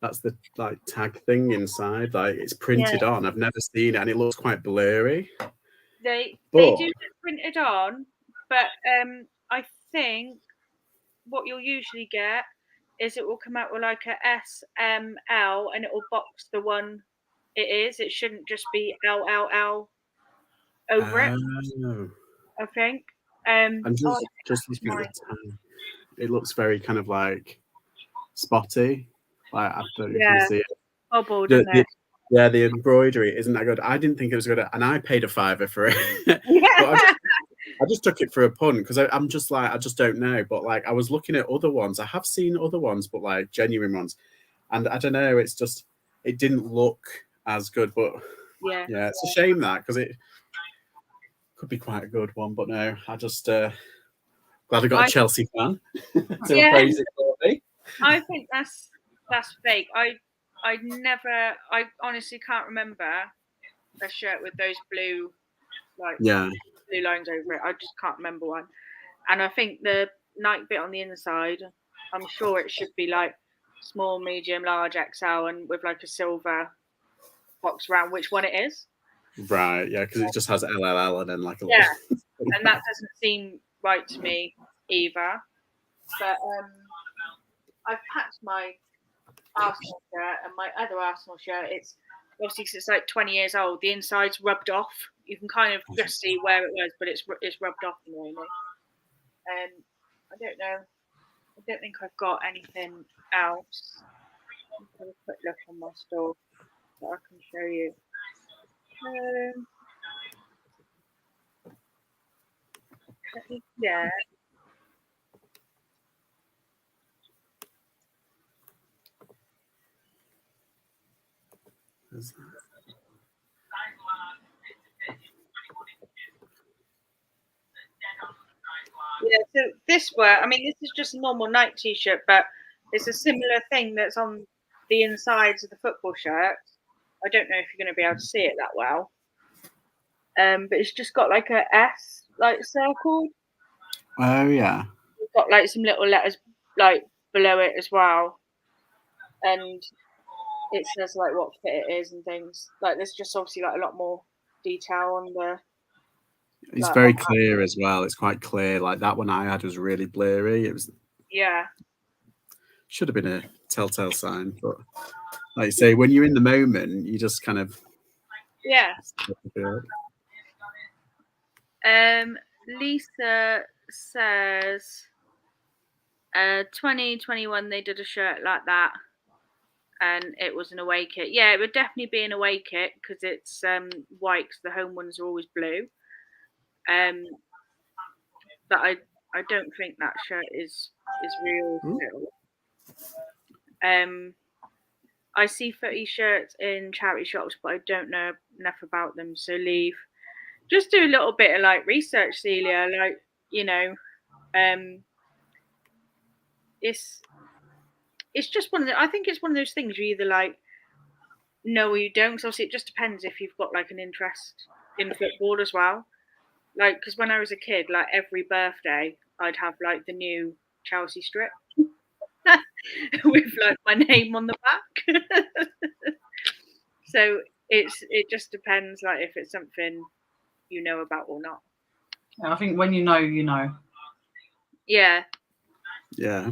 That's the like tag thing inside. Like it's printed on. I've never seen it, and it looks quite blurry. They do get printed on, but I think what you'll usually get is it will come out with like a S, M, L, and it will box the one it is. It shouldn't just be LLL over it. I think. I'm just looking at the tag. It looks very kind of like spotty. Like I don't know if you can see it. Bubbled, isn't it? Yeah, the embroidery isn't that good. I didn't think it was good, and I paid £5 for it. I just took it for a punt because I'm just like, I just don't know. But like, I was looking at other ones. I have seen other ones, but like genuine ones, and I don't know. It's just it didn't look as good. But yeah, it's a shame that because it could be quite a good one. But no, I just glad I got a Chelsea fan to praise it for me. I think that's fake. I honestly can't remember a shirt with those blue blue lines over it. I just can't remember one. And I think the Nike bit on the inside, I'm sure it should be like small, medium, large, XL, and with like a silver box around which one it is. Right, yeah, because it just has LLL and then like a and that doesn't seem right to me either. But I've packed my Arsenal shirt and my other Arsenal shirt, it's obviously 'cause it's like 20 years old. The inside's rubbed off. You can kind of just see where it was, but it's rubbed off really. I don't know. I don't think I've got anything else. Let's have a quick look on my store that I can show you. Yeah. Yeah, so this is just a normal night t-shirt, but it's a similar thing that's on the insides of the football shirt. I don't know if you're going to be able to see it that well. But it's just got like a S like circle. Oh yeah. It's got like some little letters like below it as well. And it says like what fit it is and things. Like there's just obviously like a lot more detail on the. It's very clear as well. It's quite clear. Like that one I had was really blurry. It was. Yeah. Should have been a telltale sign, but like you say, when you're in the moment, you just kind of. Yeah. Lisa says 2021 they did a shirt like that and it was an away kit. Yeah, it would definitely be an away kit because it's white because the home ones are always blue. But I don't think that shirt is real still. I see footy shirts in charity shops, but I don't know enough about them, so leave. Just do a little bit of like research, Celia. Like, you know, it's just I think it's one of those things you either like know or you don't. So obviously, it just depends if you've got like an interest in football as well. Like, because when I was a kid, like every birthday, I'd have like the new Chelsea strip with like my name on the back. So it just depends, like if it's something you know about or not. Yeah, I think when you know, you know. Yeah. Yeah.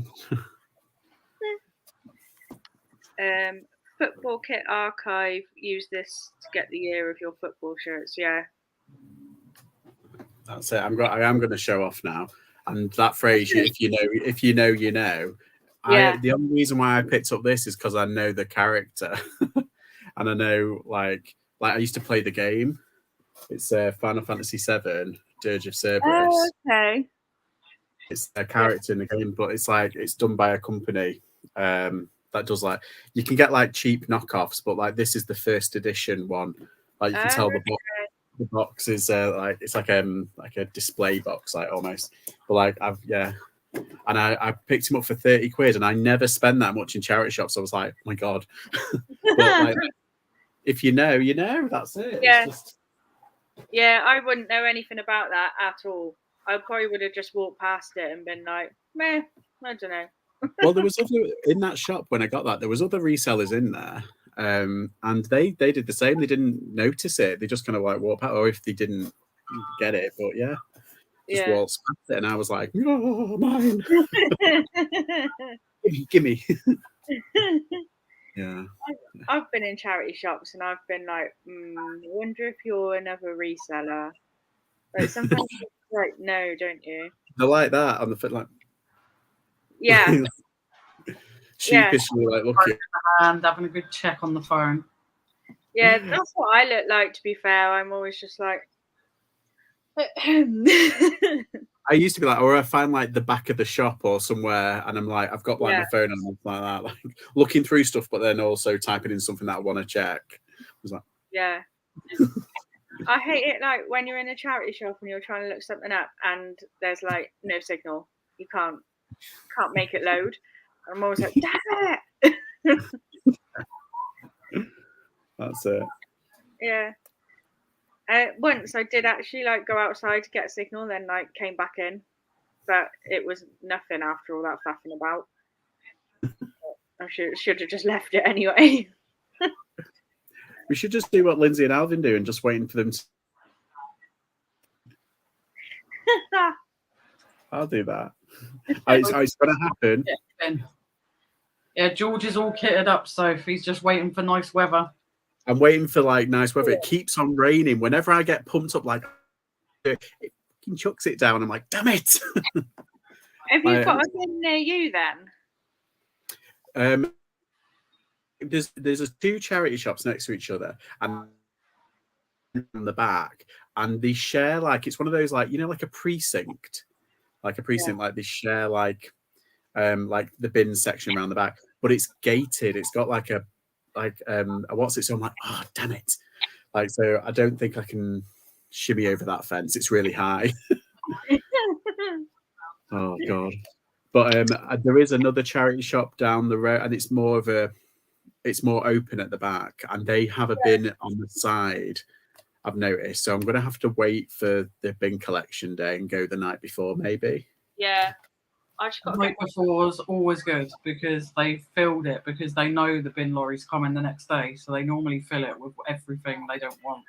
Football Kit Archive. Use this to get the year of your football shirts. Yeah. That's it. I am going to show off now. And that phrase, if you know, you know. Yeah. The only reason why I picked up this is because I know the character, and I know like I used to play the game. It's Final Fantasy VII, Dirge of Cerberus. Oh, okay. It's a character in the game, but it's like it's done by a company that does like you can get like cheap knockoffs, but like this is the first edition one. Like you can tell the box is like it's like a display box, like almost. But like and I picked him up for 30 quid, and I never spend that much in charity shops. So I was like, oh my god. But like, if you know, you know. That's it. Yeah. Yeah, I wouldn't know anything about that at all. I probably would have just walked past it and been like, meh, I don't know. Well, there was in that shop when I got that. There was other resellers in there, and they did the same. They didn't notice it. They just kind of like walked out, or if they didn't get it, but just waltzed past it, and I was like, "Oh, mine, give me." Yeah, I've been in charity shops and I've been like, I wonder if you're another reseller. Like sometimes it's like, no, don't you? They're like that on the foot, like yeah, sheepishly like looking and having a good check on the phone. Yeah, that's what I look like. To be fair, I'm always just like. I used to be like, or I find like the back of the shop or somewhere, and I'm like, I've got like my phone and like that, like looking through stuff, but then also typing in something that I want to check. I was like, yeah. I hate it like when you're in a charity shop and you're trying to look something up and there's like no signal. You can't make it load. I'm always like, damn it. That's it. Yeah. Once I did actually like go outside to get a signal, then like came back in, but it was nothing after all that faffing about. I should have just left it anyway. We should just do what Lindsay and Alvin do and just waiting for them to. I'll do that. It's going to happen. Yeah, George is all kitted up, Soph. He's just waiting for nice weather. I'm waiting for like nice weather. It keeps on raining. Whenever I get pumped up, like it fucking chucks it down. I'm like, damn it. Have you got a bin near you then? There's two charity shops next to each other, and on the back, and they share like it's one of those like like a precinct, like they share like the bin section around the back, but it's gated. It's got like a what's it? So I'm like, oh damn it! Like so, I don't think I can shimmy over that fence. It's really high. Oh god! But there is another charity shop down the road, and it's more open at the back, and they have a bin on the side. I've noticed, so I'm going to have to wait for the bin collection day and go the night before, maybe. Yeah. I just got the night before is always good because they filled it because they know the bin lorry's coming the next day, so they normally fill it with everything they don't want.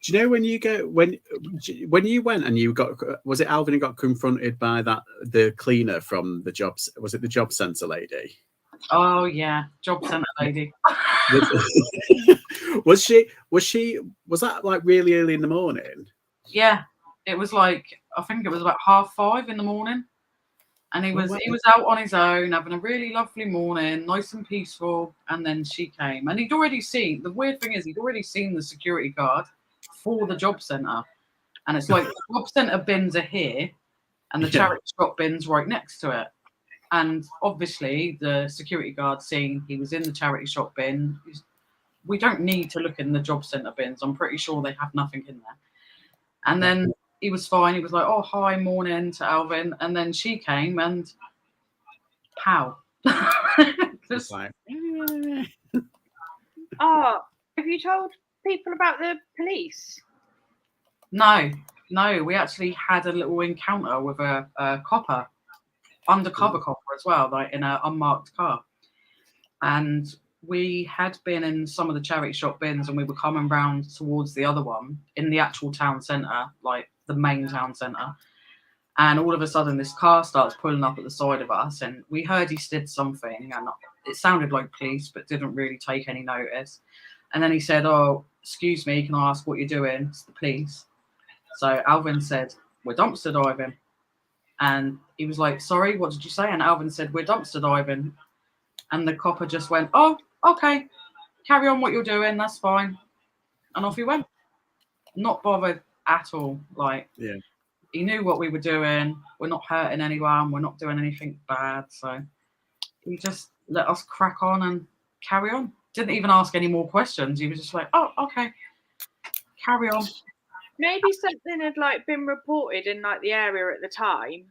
Do you know when you went and you got, was it Alvin who got confronted by the cleaner from the jobs? Was it the job centre lady? Oh yeah, job centre lady. Was that like really early in the morning? Yeah, it was like I think it was about 5:30 in the morning, and he was out on his own having a really lovely morning, nice and peaceful. And then she came, and he'd already seen. The weird thing is, he'd already seen the security guard for the job centre, and it's like the job centre bins are here, and the charity shop bins right next to it. And obviously, the security guard seeing he was in the charity shop bin. We don't need to look in the job centre bins. I'm pretty sure they have nothing in there. And then he was fine. He was like, oh, hi, morning to Alvin. And then she came and pow. Just like, oh, have you told people about the police? No. We actually had a little encounter with a copper, undercover copper as well, like in an unmarked car. And we had been in some of the charity shop bins and we were coming round towards the other one in the actual town centre, like the main town centre. And all of a sudden this car starts pulling up at the side of us and we heard he did something and it sounded like police but didn't really take any notice. And then he said, oh, excuse me, can I ask what you're doing? It's the police. So Alvin said, we're dumpster diving. And he was like, sorry, what did you say? And Alvin said, we're dumpster diving. And the copper just went, oh, okay, carry on what you're doing, that's fine. And off he went. Not bothered at all. Like, he knew what we were doing. We're not hurting anyone. We're not doing anything bad. So he just let us crack on and carry on. Didn't even ask any more questions. He was just like, oh, okay, carry on. Maybe something had like been reported in like the area at the time.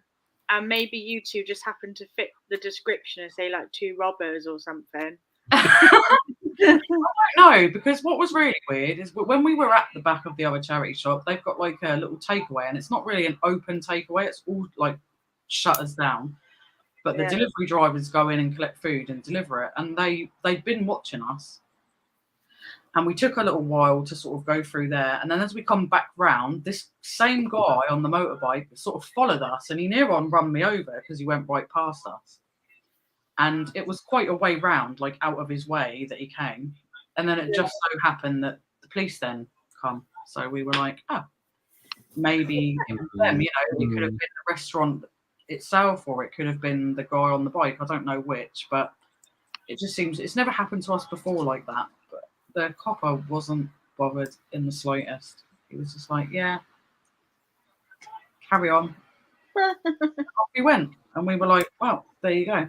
And maybe you two just happened to fit the description and say like two robbers or something. I don't know, because what was really weird is when we were at the back of the other charity shop, they've got like a little takeaway, and it's not really an open takeaway. It's all like shutters down. But the delivery drivers go in and collect food and deliver it, and they'd been watching us. And we took a little while to sort of go through there. And then as we come back round, this same guy on the motorbike sort of followed us and he near on run me over because he went right past us. And it was quite a way round, like out of his way that he came. And then it just so happened that the police then come. So we were like, oh, maybe it was them, you know, it could have been the restaurant itself or it could have been the guy on the bike. I don't know which, but it just seems it's never happened to us before like that. The copper wasn't bothered in the slightest. He was just like, yeah, carry on. Off we went. And we were like, well, there you go.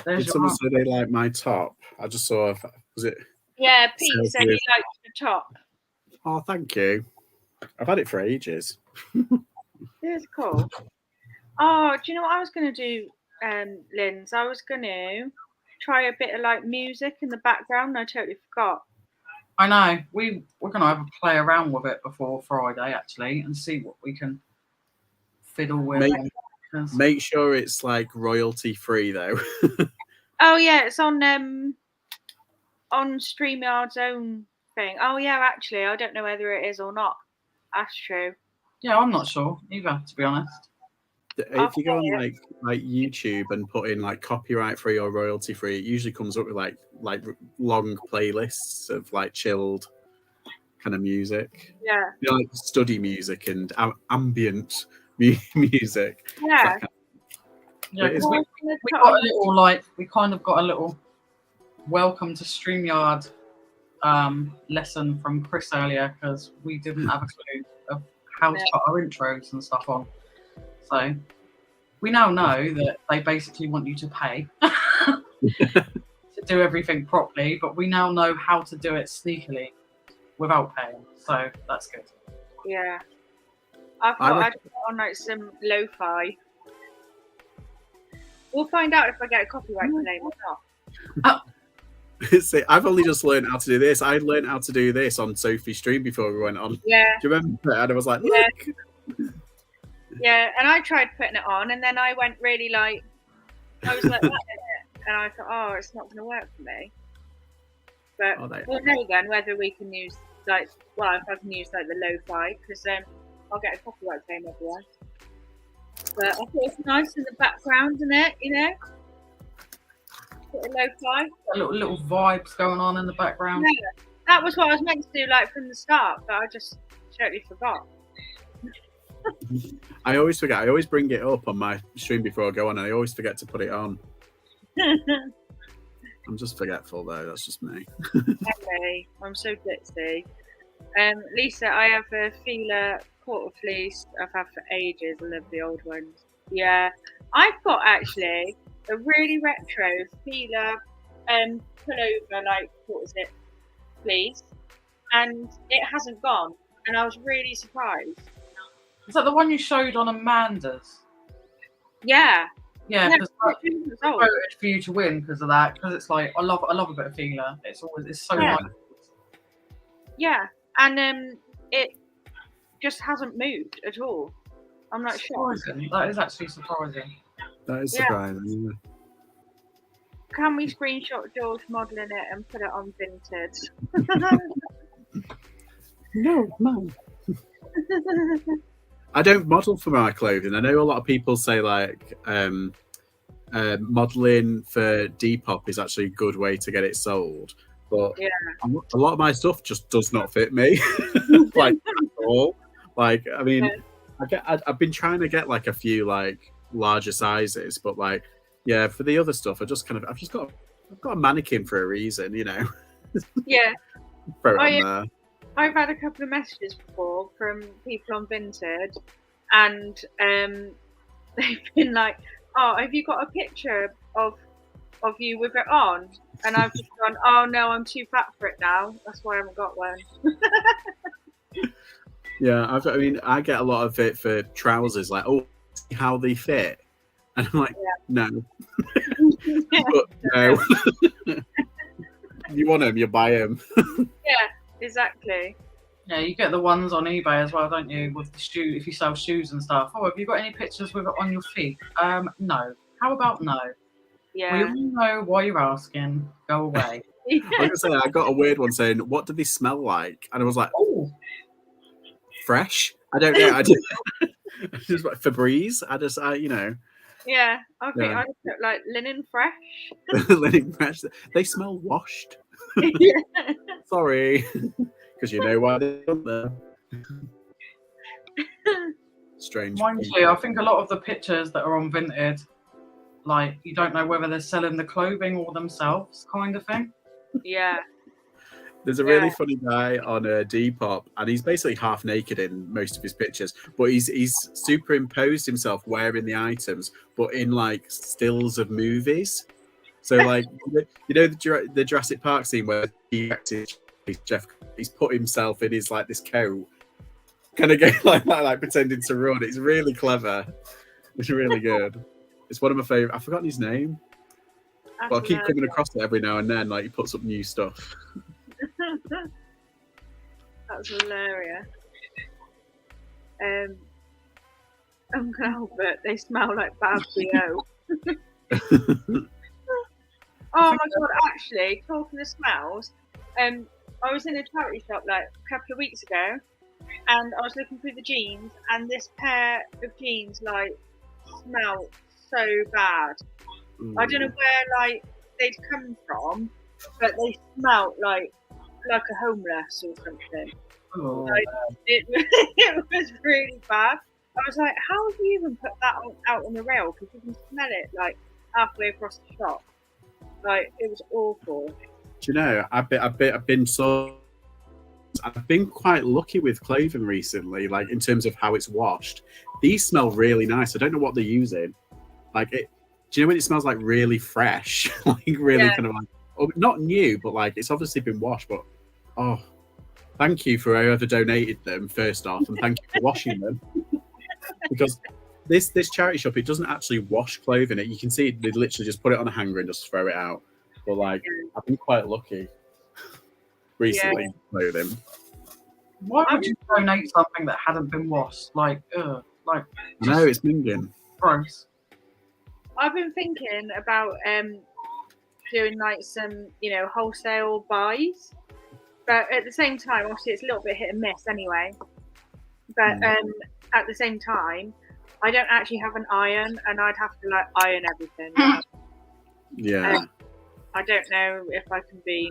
Did someone say they like my top? I just saw, was it? Yeah, Pete said he liked the top. Oh, thank you. I've had it for ages. It's cool. Oh, do you know what I was going to do, Linz? I was going to try a bit of like music in the background. I totally forgot. I know. We're going to have a play around with it before Friday, actually, and see what we can fiddle with. Make sure it's like royalty free, though. Oh yeah, it's on StreamYard's own thing. Oh yeah, actually, I don't know whether it is or not. That's true. Yeah, I'm not sure either, to be honest. if you go on like YouTube and put in like copyright free or royalty free, it usually comes up with like long playlists of like chilled kind of music. Yeah. You know, like study music and ambient music. Yeah. Yeah, because we got a little we kind of got a little welcome to StreamYard lesson from Chris earlier, because we didn't have a clue of how to put our intros and stuff on. So we now know that they basically want you to pay to do everything properly, but we now know how to do it sneakily without paying. So that's good. Yeah. I'd put on like some lo-fi. We'll find out if I get a copyright claim or not. See, I've only just learned how to do this. I learned how to do this on Sophie's stream before we went on. Yeah. Do you remember? And I was like, look. Yeah, and I tried putting it on, and then I went really I was like that in it, and I thought, oh, it's not going to work for me. But we'll know then whether we can use if I can use like the lo-fi, because I'll get a copyright claim otherwise. But I thought it's nice in the background, isn't it? You know, put a lo-fi. Little vibes going on in the background. Yeah, that was what I was meant to do like from the start, but I just totally forgot. I always forget. I always bring it up on my stream before I go on, and I always forget to put it on. I'm just forgetful though. That's just me. Okay, I'm so glitzy. Lisa, I have a Fila quarter fleece I've had for ages. I love the old ones. Yeah, I've got actually a really retro Fila pullover, like what was it, fleece, and it hasn't gone, and I was really surprised. Is that the one you showed on Amanda's? Yeah. Yeah, because I voted for you to win because of that. Because it's like I love a bit of Fila. It's so nice. Yeah, and it just hasn't moved at all. I'm not sure. That is actually surprising. That is surprising. Yeah. Can we screenshot George modelling it and put it on Vinted? No, Mum. I don't model for my clothing. I know a lot of people say like modeling for Depop is actually a good way to get it sold, but a lot of my stuff just does not fit me, like at all. Like, I mean, I've been trying to get like a few like larger sizes, but like, yeah, for the other stuff, I've got a mannequin for a reason, you know. Yeah. Throw it on there. I've had a couple of messages before from people on Vinted, and they've been like, "Oh, have you got a picture of you with it on?" And I've just gone, "Oh no, I'm too fat for it now. That's why I haven't got one." Yeah, I get a lot of it for trousers, like, oh, see how they fit, and I'm like, no, but no. You want them, you buy them. Yeah. Exactly. Yeah, you get the ones on eBay as well, don't you? With the shoe, if you sell shoes and stuff. Oh, have you got any pictures with it on your feet? No. How about no? Yeah. We all know why you're asking. Go away. I was gonna say, I got a weird one saying, "What do they smell like?" And I was like, "Oh, fresh." I don't know. I just like Febreze. You know. Yeah, I think I just put like linen fresh. Linen fresh. They smell washed. Sorry, because you know why they're there. Strange. Mind you, I think a lot of the pictures that are on Vinted, like you don't know whether they're selling the clothing or themselves, kind of thing. Yeah. There's a really funny guy on Depop, and he's basically half naked in most of his pictures, but he's superimposed himself wearing the items, but in like stills of movies. So like, you know, the Jurassic Park scene where he's put himself in his like this coat, kind of going like that, like pretending to run. It's really clever. It's really good. It's one of my favorite. I've forgotten his name, but I keep coming across it every now and then. Like he puts up new stuff. That's hilarious. I'm gonna help it. They smell like bad BO. Oh my god! Actually, talking of smells, I was in a charity shop like a couple of weeks ago, and I was looking through the jeans, and this pair of jeans like smelled so bad. I don't know where like they'd come from, but they smelled like a homeless or something. Oh, Like, it was really bad. I was like, how have you even put that out on the rail? Because you can smell it like halfway across the shop. Like, it was awful. Do you know, I've been quite lucky with clothing recently, like in terms of how it's washed. These smell really nice. I don't know what they're using. Like it. Do you know when it smells like really fresh, like really kind of like, oh, not new, but like it's obviously been washed. But oh, thank you for whoever donated them first off, and thank you for washing them. Because this charity shop, it doesn't actually wash clothing. You can see they literally just put it on a hanger and just throw it out. But like, I've been quite lucky recently with clothing. Why would you donate something that hadn't been washed? Like, no, it's minging. Gross. I've been thinking about doing like some, wholesale buys, but at the same time, obviously, it's a little bit hit and miss anyway. But at the same time, I don't actually have an iron, and I'd have to like iron everything. Yeah. I don't know if I can be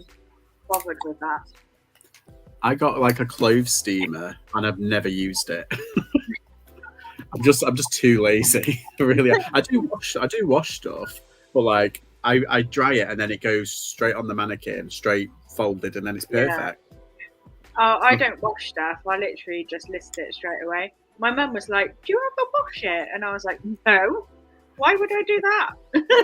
bothered with that. I got like a clothes steamer, and I've never used it. I'm just too lazy. Really, I do wash stuff, but like I dry it and then it goes straight on the mannequin, straight folded, and then it's perfect. Oh, I don't wash stuff. I literally just list it straight away. My mum was like, "Do you ever wash it?" And I was like, "No. Why would I do that?"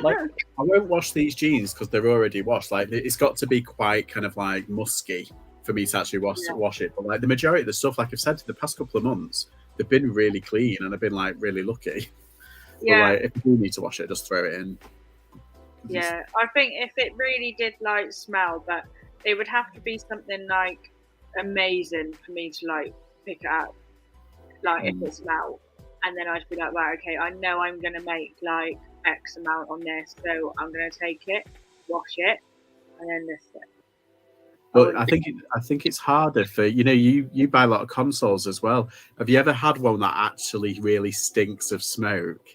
Like, I won't wash these jeans because they're already washed. Like, it's got to be quite kind of like musky for me to actually wash it. But like the majority of the stuff, like I've said, the past couple of months, they've been really clean, and I've been like really lucky. Yeah. But like, if you do need to wash it, just throw it in. Yeah, I think if it really did like smell, but it would have to be something like amazing for me to like pick it up. Like if it smelled, and then I'd be like, right, okay, I know I'm gonna make like X amount on this, so I'm gonna take it, wash it, and then list it. But I think it's harder for you buy a lot of consoles as well. Have you ever had one that actually really stinks of smoke?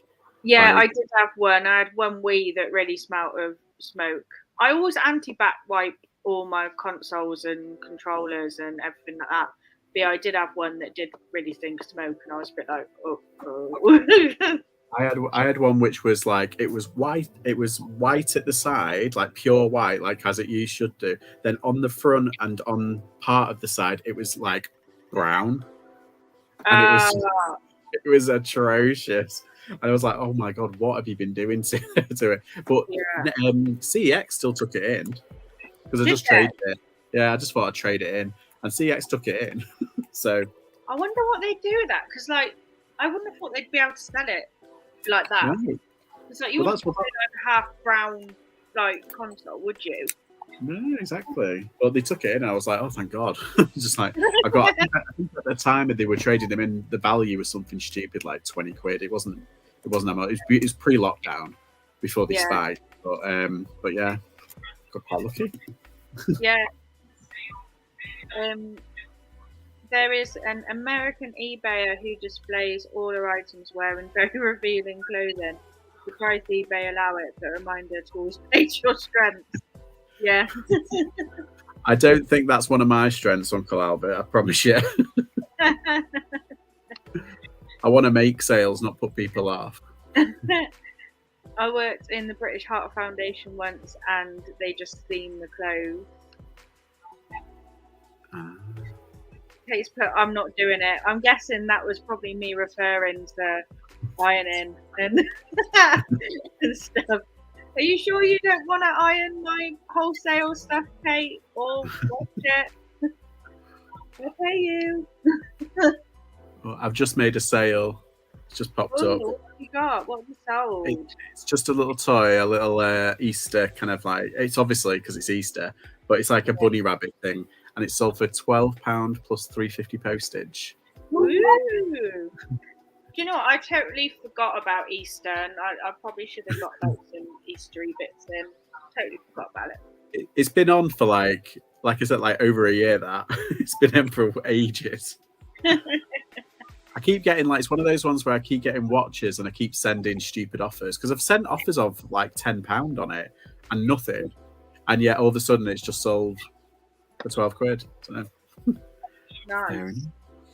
Yeah, I did have one. I had one Wii that really smelt of smoke. I always anti-back wipe all my consoles and controllers and everything like that. But yeah, I did have one that did really stink of smoke, and I was a bit like, oh. I had one which was like it was white at the side, like pure white, like as it should do. Then on the front and on part of the side, it was like brown, and it was atrocious. And I was like, oh my god, what have you been doing to it? But CEX still took it in because I just traded it. Yeah, I just thought I'd trade it in, and CEX took it in. So I wonder what they do with that, because like I wouldn't have thought they'd be able to sell it like that. Right. It's like you wouldn't buy like a half brown like console, would you? No, exactly. But they took it in, and I was like, oh, thank God. Just like I think at the time that they were trading them in, the value was something stupid like 20 quid. It wasn't that much. It was pre-lockdown before they spiked. But yeah, got quite lucky. Yeah. There is an American eBayer who displays all her items wearing very revealing clothing. Surprised eBay allow it, but reminder to always place your strengths. Yeah. I don't think that's one of my strengths, Uncle Albert. I promise you. I want to make sales, not put people off. I worked in the British Heart Foundation once, and they just theme the clothes. Case put, I'm not doing it. I'm guessing that was probably me referring to ironing and stuff. Are you sure you don't want to iron my wholesale stuff, Kate? Or watch it? I'll pay you. Well, I've just made a sale. It's just popped up. What have you got? What have you sold? It's just a little toy, a little Easter kind of like. It's obviously because it's Easter, but it's like a bunny rabbit thing, and it's sold for £12 plus £3.50 postage. Woo! Do you know what? I totally forgot about Easter, and I probably should have got like some Eastery bits in. Totally forgot about it. It's been on for like I said, like over a year. That it's been in for ages. I keep getting like, it's one of those ones where I keep getting watches and I keep sending stupid offers because I've sent offers of like £10 on it and nothing, and yet all of a sudden it's just sold for 12 quid. So fair Nice.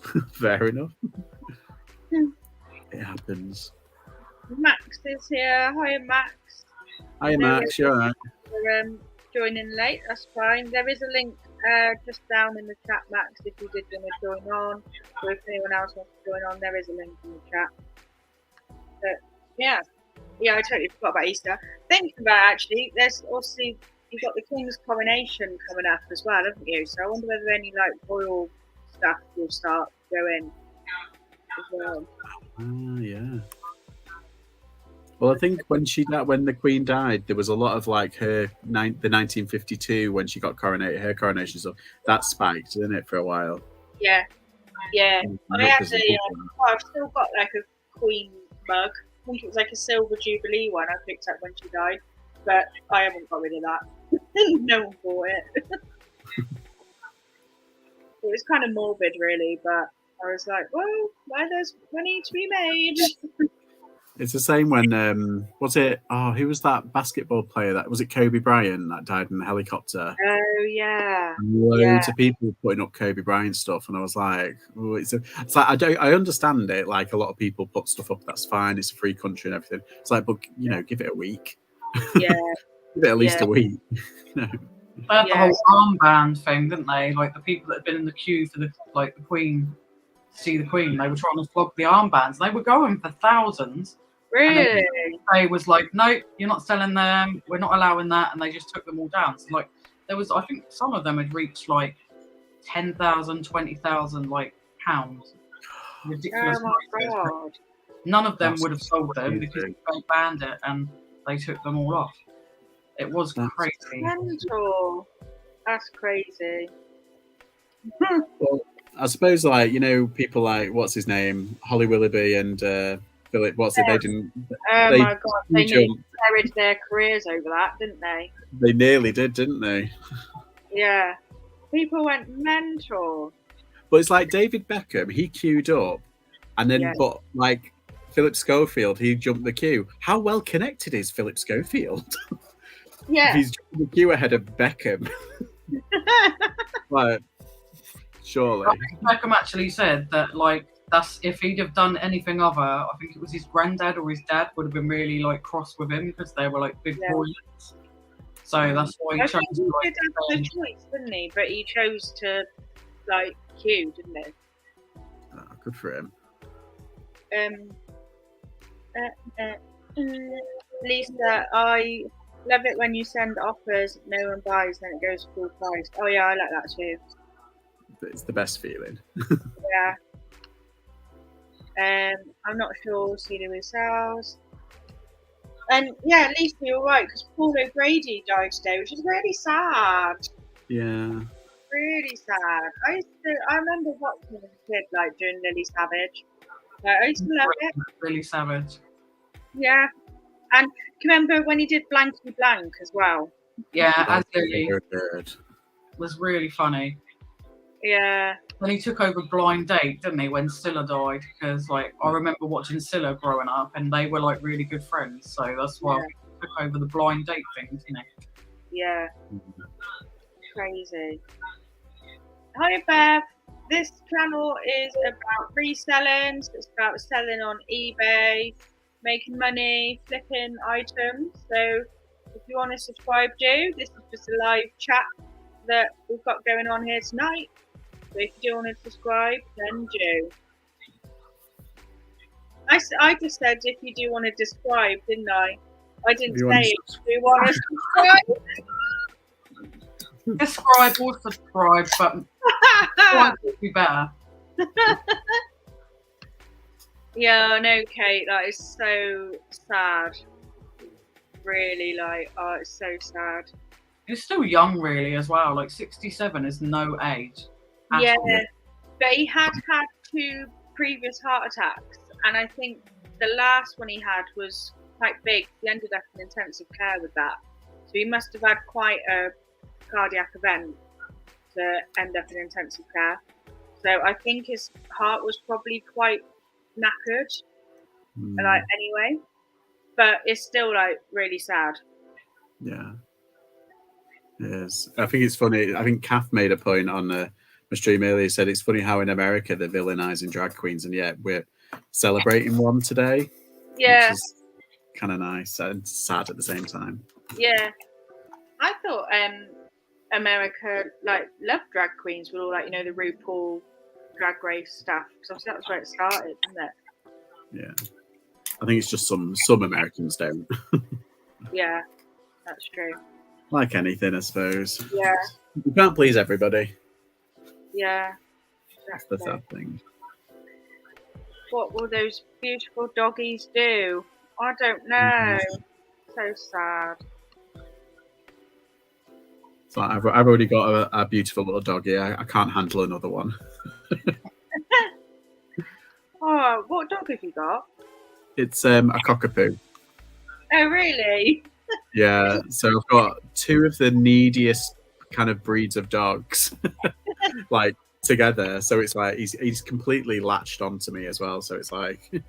enough. Fair enough. It happens. Max is here. Hi, Max. Hi, Max. You're all right. For joining late, that's fine. There is a link just down in the chat, Max, if you did want to join on, or if anyone else wants to join on, there is a link in the chat. But yeah, I totally forgot about Easter. Thinking about it, actually, there's obviously you've got the King's coronation coming up as well, haven't you? So I wonder whether any like royal stuff will start going as well. Yeah. Well, I think when the Queen died, there was a lot of like the 1952 when she got coronated, her coronation stuff. That spiked, didn't it, for a while? Yeah. I had I've still got like a Queen mug. I think it was like a silver jubilee one I picked up when she died, but I haven't got rid of that. No one bought it. It was kind of morbid, really, but I was like, well, there's money to be made. It's the same when was it? Oh, who was that basketball player? That was it. Kobe Bryant that died in the helicopter. Oh yeah. Loads of people putting up Kobe Bryant stuff, and I was like, oh, it's like I understand it. Like a lot of people put stuff up. That's fine. It's a free country and everything. It's like, but give it a week. Yeah. Give it at least a week. They had the whole armband thing, didn't they? Like the people that had been in the queue for the Queen, to see the Queen, they were trying to flog the armbands. They were going for thousands. Really? They was like, no, you're not selling them. We're not allowing that, and they just took them all down. So like, there was, I think, some of them had reached like 10,000, 20,000 like pounds. Ridiculous. Oh my God. None of them would have sold them because they banned it and they took them all off. It was crazy. Mental. That's crazy. Well, I suppose people like what's his name, Holly Willoughby and Philip. They didn't. Oh my God! They buried their careers over that, didn't they? They nearly did, didn't they? Yeah. People went mental. But it's like David Beckham. He queued up, and then but like Philip Schofield, he jumped the queue. How well connected is Philip Schofield? Yeah. He's jumped the queue ahead of Beckham. Like, surely. I think Beckham actually said that, like, that's if he'd have done anything other, I think it was his granddad or his dad would have been really like cross with him because they were like big boys. So that's why he chose to. He did have the choice, didn't he? But he chose to like queue, didn't he? Oh, good for him. Lisa, I love it when you send offers, no one buys, then it goes full price. Oh yeah, I like that too. It's the best feeling. Yeah. I'm not sure. See the results. And yeah, Lisa, you're right, because Paul O'Grady died today, which is really sad. Yeah. Really sad. I remember watching as a kid, like doing Lily Savage. I used to love it. Really savage. Yeah. And do you remember when he did Blanky Blank as well? Yeah, as Lily. Good. Was really funny. Yeah. Then he took over Blind Date, didn't he, when Scylla died? Because like I remember watching Scylla growing up, and they were like really good friends. So that's why he took over the Blind Date things, you know. Yeah. Crazy. Hi Bev. This channel is about reselling. So it's about selling on eBay, making money, flipping items. So if you want to subscribe, do. This is just a live chat that we've got going on here tonight. So if you do want to subscribe, then do. I just said if you do want to describe, didn't I? I didn't say if you want to subscribe. Describe or subscribe, but one would be better. Yeah, I know, Kate. That is so sad. Really, it's so sad. He's still young, really, as well. Like 67 is no age. Yeah, but he had 2 previous heart attacks, and I think the last one he had was quite big. He ended up in intensive care with that, so he must have had quite a cardiac event to end up in intensive care. So I think his heart was probably quite knackered, like anyway. But it's still like really sad. Yeah. It is. I think it's funny. I think Kath made a point on my stream earlier. Said it's funny how in America they're villainising drag queens, and yet we're celebrating one today. Yeah. Which is kind of nice and sad at the same time. Yeah. I thought America like loved drag queens with all like, you know, the RuPaul Drag Race stuff. Because obviously that's where it started, isn't it? Yeah. I think it's just some Americans don't. Yeah, that's true. Like anything, I suppose. Yeah. You can't please everybody. Yeah. That's the sad thing. What will those beautiful doggies do? I don't know. So sad. So I've already got a beautiful little doggy. I can't handle another one. Oh, what dog have you got? It's a cockapoo. Oh, really? Yeah. So I've got two of the neediest kind of breeds of dogs, like together. So it's like he's completely latched onto me as well. So it's like,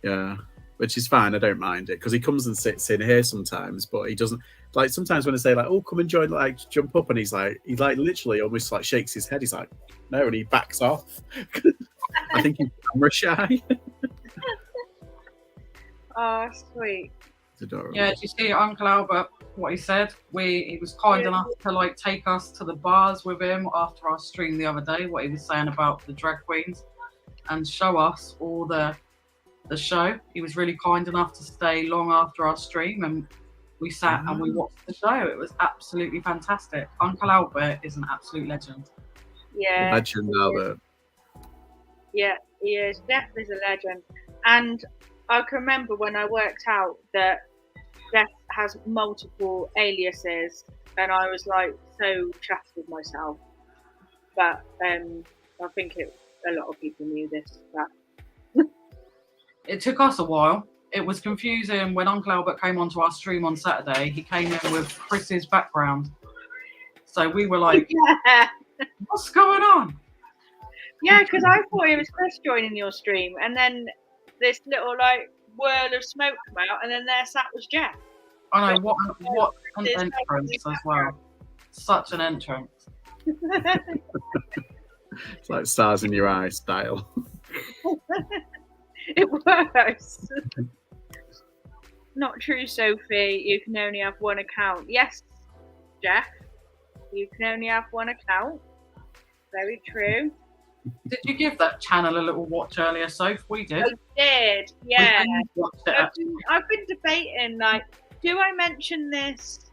yeah, which is fine. I don't mind it because he comes and sits in here sometimes, but he doesn't. Like sometimes when I say like, "Oh, come and join," like jump up, and he literally almost like shakes his head. He's like, "No," and he backs off. I think he's camera shy. Oh, sweet. It's adorable. Yeah, did you see Uncle Albert? What he said? He was kind enough to like take us to the bars with him after our stream the other day. What he was saying about the drag queens and show us all the show. He was really kind enough to stay long after our stream, and we sat and we watched the show. It was absolutely fantastic. Uncle Albert is an absolute legend. Yeah. Legend Albert. Yeah, he is. Definitely a legend. And I can remember when I worked out that Jeff has multiple aliases, and I was like so chuffed with myself. But I think a lot of people knew this. But it took us a while. It was confusing when Uncle Albert came onto our stream on Saturday. He came in with Chris's background. So we were like, yeah. What's going on? Yeah, because I thought it was Chris joining your stream, and then this little like whirl of smoke come out, and then there sat was Jeff. I know, what an entrance as well. Such an entrance. It's like stars in your eyes style. It was. Not true, Sophie. You can only have one account. Yes, Jeff. You can only have one account. Very true. Did you give that channel a little watch earlier, Soph? We did. I did, yeah. I've been debating, like, do I mention this?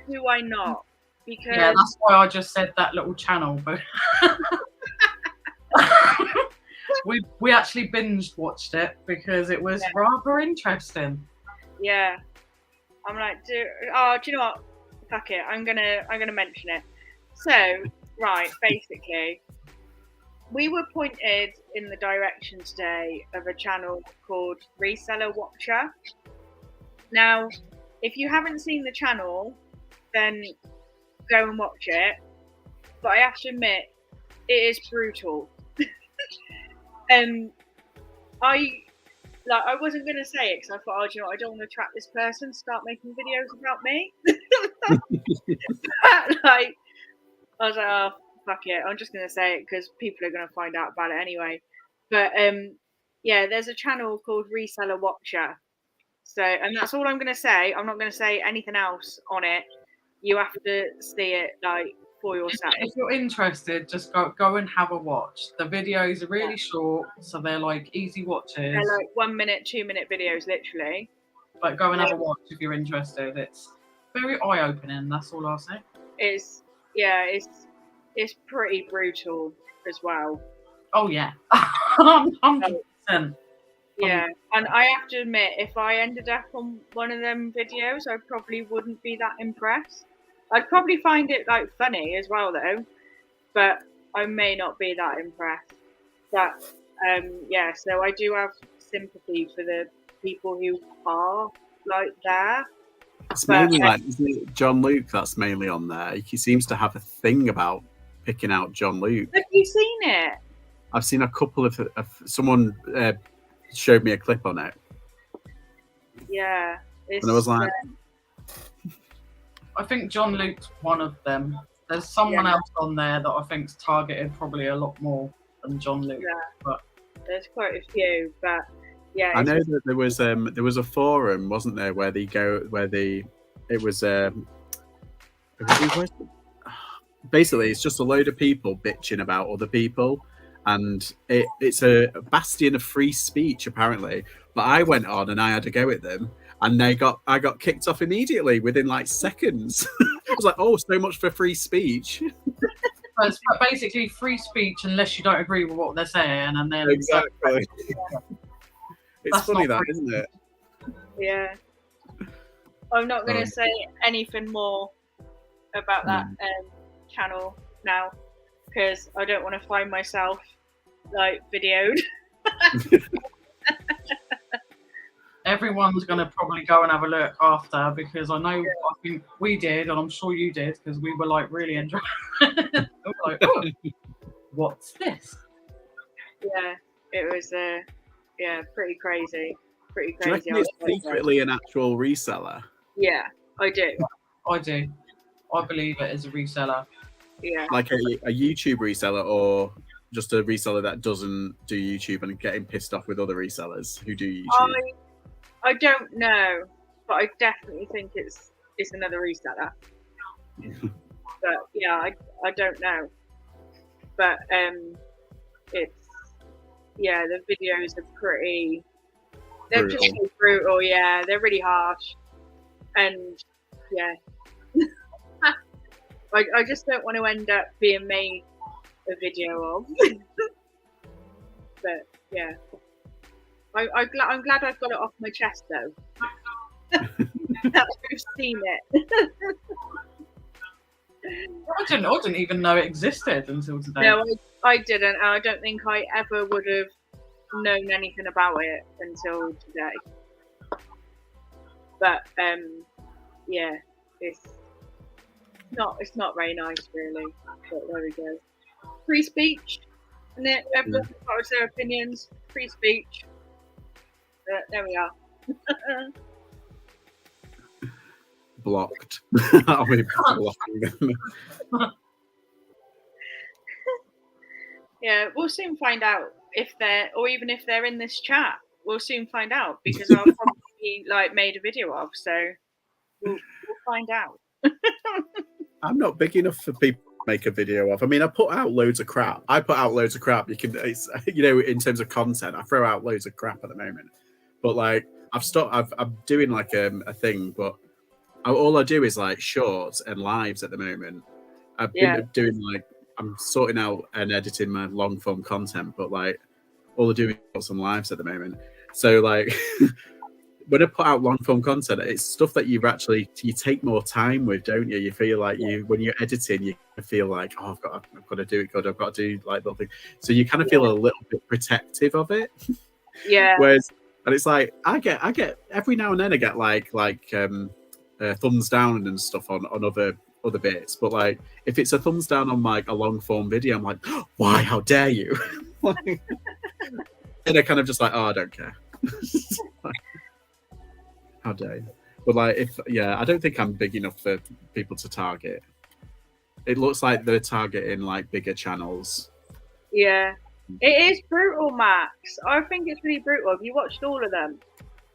Do I not? Because yeah, that's why I just said that little channel. But we actually binge watched it because it was rather interesting. Yeah, I'm like, do you know what? Fuck it, I'm gonna mention it. So, right, basically, we were pointed in the direction today of a channel called Reseller Watcher. Now, if you haven't seen the channel, then go and watch it. But I have to admit, it is brutal. I wasn't going to say it because I thought, oh, do you know what? I don't want to attract this person to start making videos about me. I was like, oh, fuck it. I'm just going to say it because people are going to find out about it anyway. But yeah, there's a channel called Reseller Watcher. So, and that's all I'm going to say. I'm not going to say anything else on it. You have to see it like for yourself. If you're interested, just go and have a watch. The videos are really short, so they're like easy watches. They're like 1 minute, 2 minute videos, literally. But go and have a watch if you're interested. It's very eye-opening. That's all I'll say. It's pretty brutal as well. Oh yeah, 100%. Yeah, and I have to admit, if I ended up on one of them videos, I probably wouldn't be that impressed. I'd probably find it like funny as well, though, but I may not be that impressed. But yeah, so I do have sympathy for the people who are like there. It's mainly like, isn't it John Luke that's mainly on there? He seems to have a thing about picking out John Luke. Have you seen it? I've seen a couple of someone showed me a clip on it. Yeah, it's, and I was like, I think John Luke's one of them. There's someone else on there that I think's targeted probably a lot more than John Luke. Yeah. But there's quite a few, but yeah. I know that there was a forum, wasn't there, where basically it's just a load of people bitching about other people, and it's a bastion of free speech apparently. But I went on and I had a go at them, and I got kicked off immediately within like seconds. I was like, oh, so much for free speech. it's basically free speech unless you don't agree with what they're saying, and then exactly. It's That's funny, that, free. isn't it? Yeah. I'm not going to say anything more about that channel now, because I don't want to find myself like videoed. Everyone's going to probably go and have a look after, because I know I think we did, and I'm sure you did, because we were like really enjoying. Like, oh, what's this? Yeah, it was pretty crazy. Pretty Do you crazy. reckon it's secretly an actual reseller? Yeah, I do. I do. I believe it is a reseller. Yeah. Like a YouTube reseller, or just a reseller that doesn't do YouTube and getting pissed off with other resellers who do YouTube? I don't know, but I definitely think it's another reseller. But yeah, I don't know. But it's the videos are pretty. They're Brutal. just so brutal. Yeah, they're really harsh, and yeah. I just don't want to end up being made a video of. But yeah, I'm glad I've got it off my chest though. That we've seen it. I didn't even know it existed until today. No, I didn't. I don't think I ever would have known anything about it until today. But yeah, it's not very nice really. But there we go. Free speech, and then everyone's got their opinions. Free speech. But there we are. Blocked. I'll be blocking them. Yeah, we'll soon find out if even if they're in this chat. We'll soon find out, because I'll probably like made a video of. So we'll find out. I'm not big enough for people to make a video of. I mean, I put out loads of crap. You can, it's, in terms of content, I throw out loads of crap at the moment. But like, I'm doing like a thing, but all I do is like shorts and lives at the moment. I've been doing like, I'm sorting out and editing my long form content, but like all I do is shorts and lives at the moment. So like, when I put out long form content, it's stuff that you take more time with, don't you? You feel like when you're editing, you feel like, oh, I've got to do it good. I've got to do like little thing. So you kind of feel a little bit protective of it. Yeah. And it's like I get every now and then I get like thumbs down and stuff on other bits, but like if it's a thumbs down on like a long form video, I'm like, oh, why? How dare you? And I kind of just like, oh, I don't care. How dare you? But like, I don't think I'm big enough for people to target. It looks like they're targeting like bigger channels. Yeah, it is brutal, Max. I think it's really brutal. Have you watched all of them?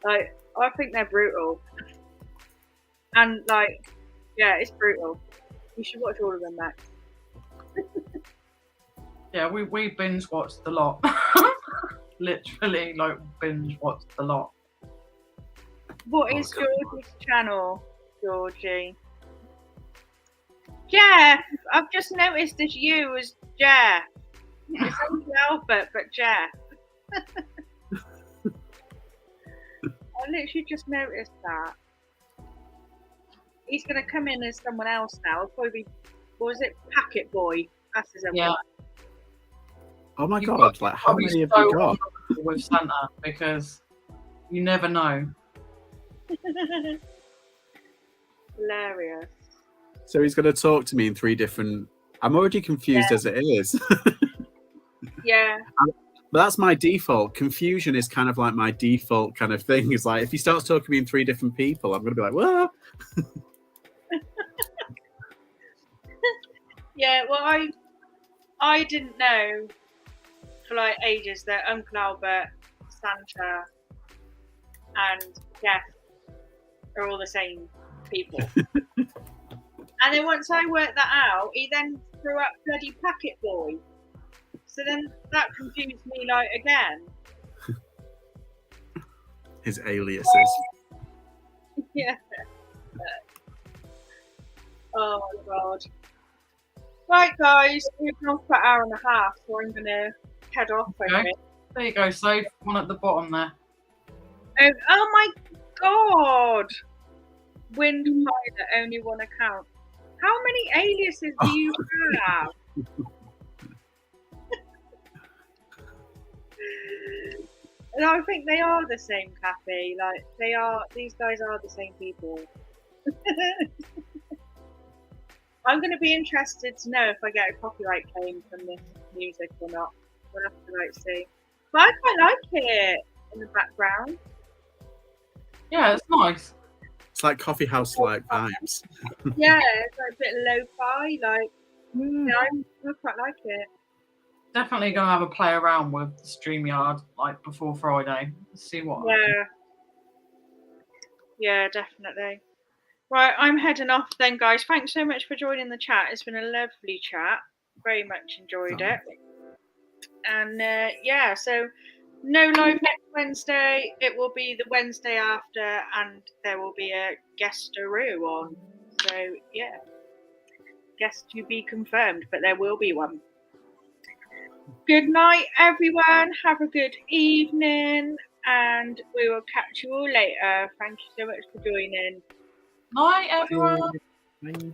Like, I think they're brutal. And like, yeah, it's brutal. You should watch all of them, Max. Yeah, we binge watched a lot. Literally, like binge watched a lot. What is Georgie's channel, Georgie? Jeff! I've just noticed it's you as Jeff. It's only Albert, but Jeff. I literally just noticed that. He's going to come in as someone else now. It'll probably be, what was it? Packet Boy. That's his other one. Oh my god, like how many have you got? With Santa, because you never know. Hilarious. So he's going to talk to me in 3 different. I'm already confused as it is. Yeah. But that's my default. Confusion is kind of like my default kind of thing. It's like if he starts talking to me in 3 different people, I'm going to be like, "What?" Yeah. Well, I didn't know for like ages that Uncle Albert, Santa, and Jeff are all the same people. And then once I worked that out, he then threw up bloody Packet Boy. So then that confused me like again. His aliases. Yeah. Oh my god. Right, guys, we've gone for an hour and a half, so I'm gonna head off. Okay. There you go, save one at the bottom there. Oh my god! Wind pilot, only one account. How many aliases do you have? And I think they are the same, Kathy. Like these guys are the same people. I'm going to be interested to know if I get a copyright claim from this music or not. We'll have to like see. But I quite like it in the background. Yeah, it's nice. It's like coffee house like vibes. Yeah, it's like a bit lo-fi. Like, yeah, I quite like it. Definitely going to have a play around with the StreamYard like before Friday. See what. Yeah, definitely. Right, I'm heading off then, guys. Thanks so much for joining the chat. It's been a lovely chat. Very much enjoyed it. And yeah, so no live next Wednesday. It will be the Wednesday after, and there will be a guestaroo on. So yeah, guest to be confirmed, but there will be one. Good night, everyone. Have a good evening, and we will catch you all later. Thank you so much for joining. Night, everyone. Bye.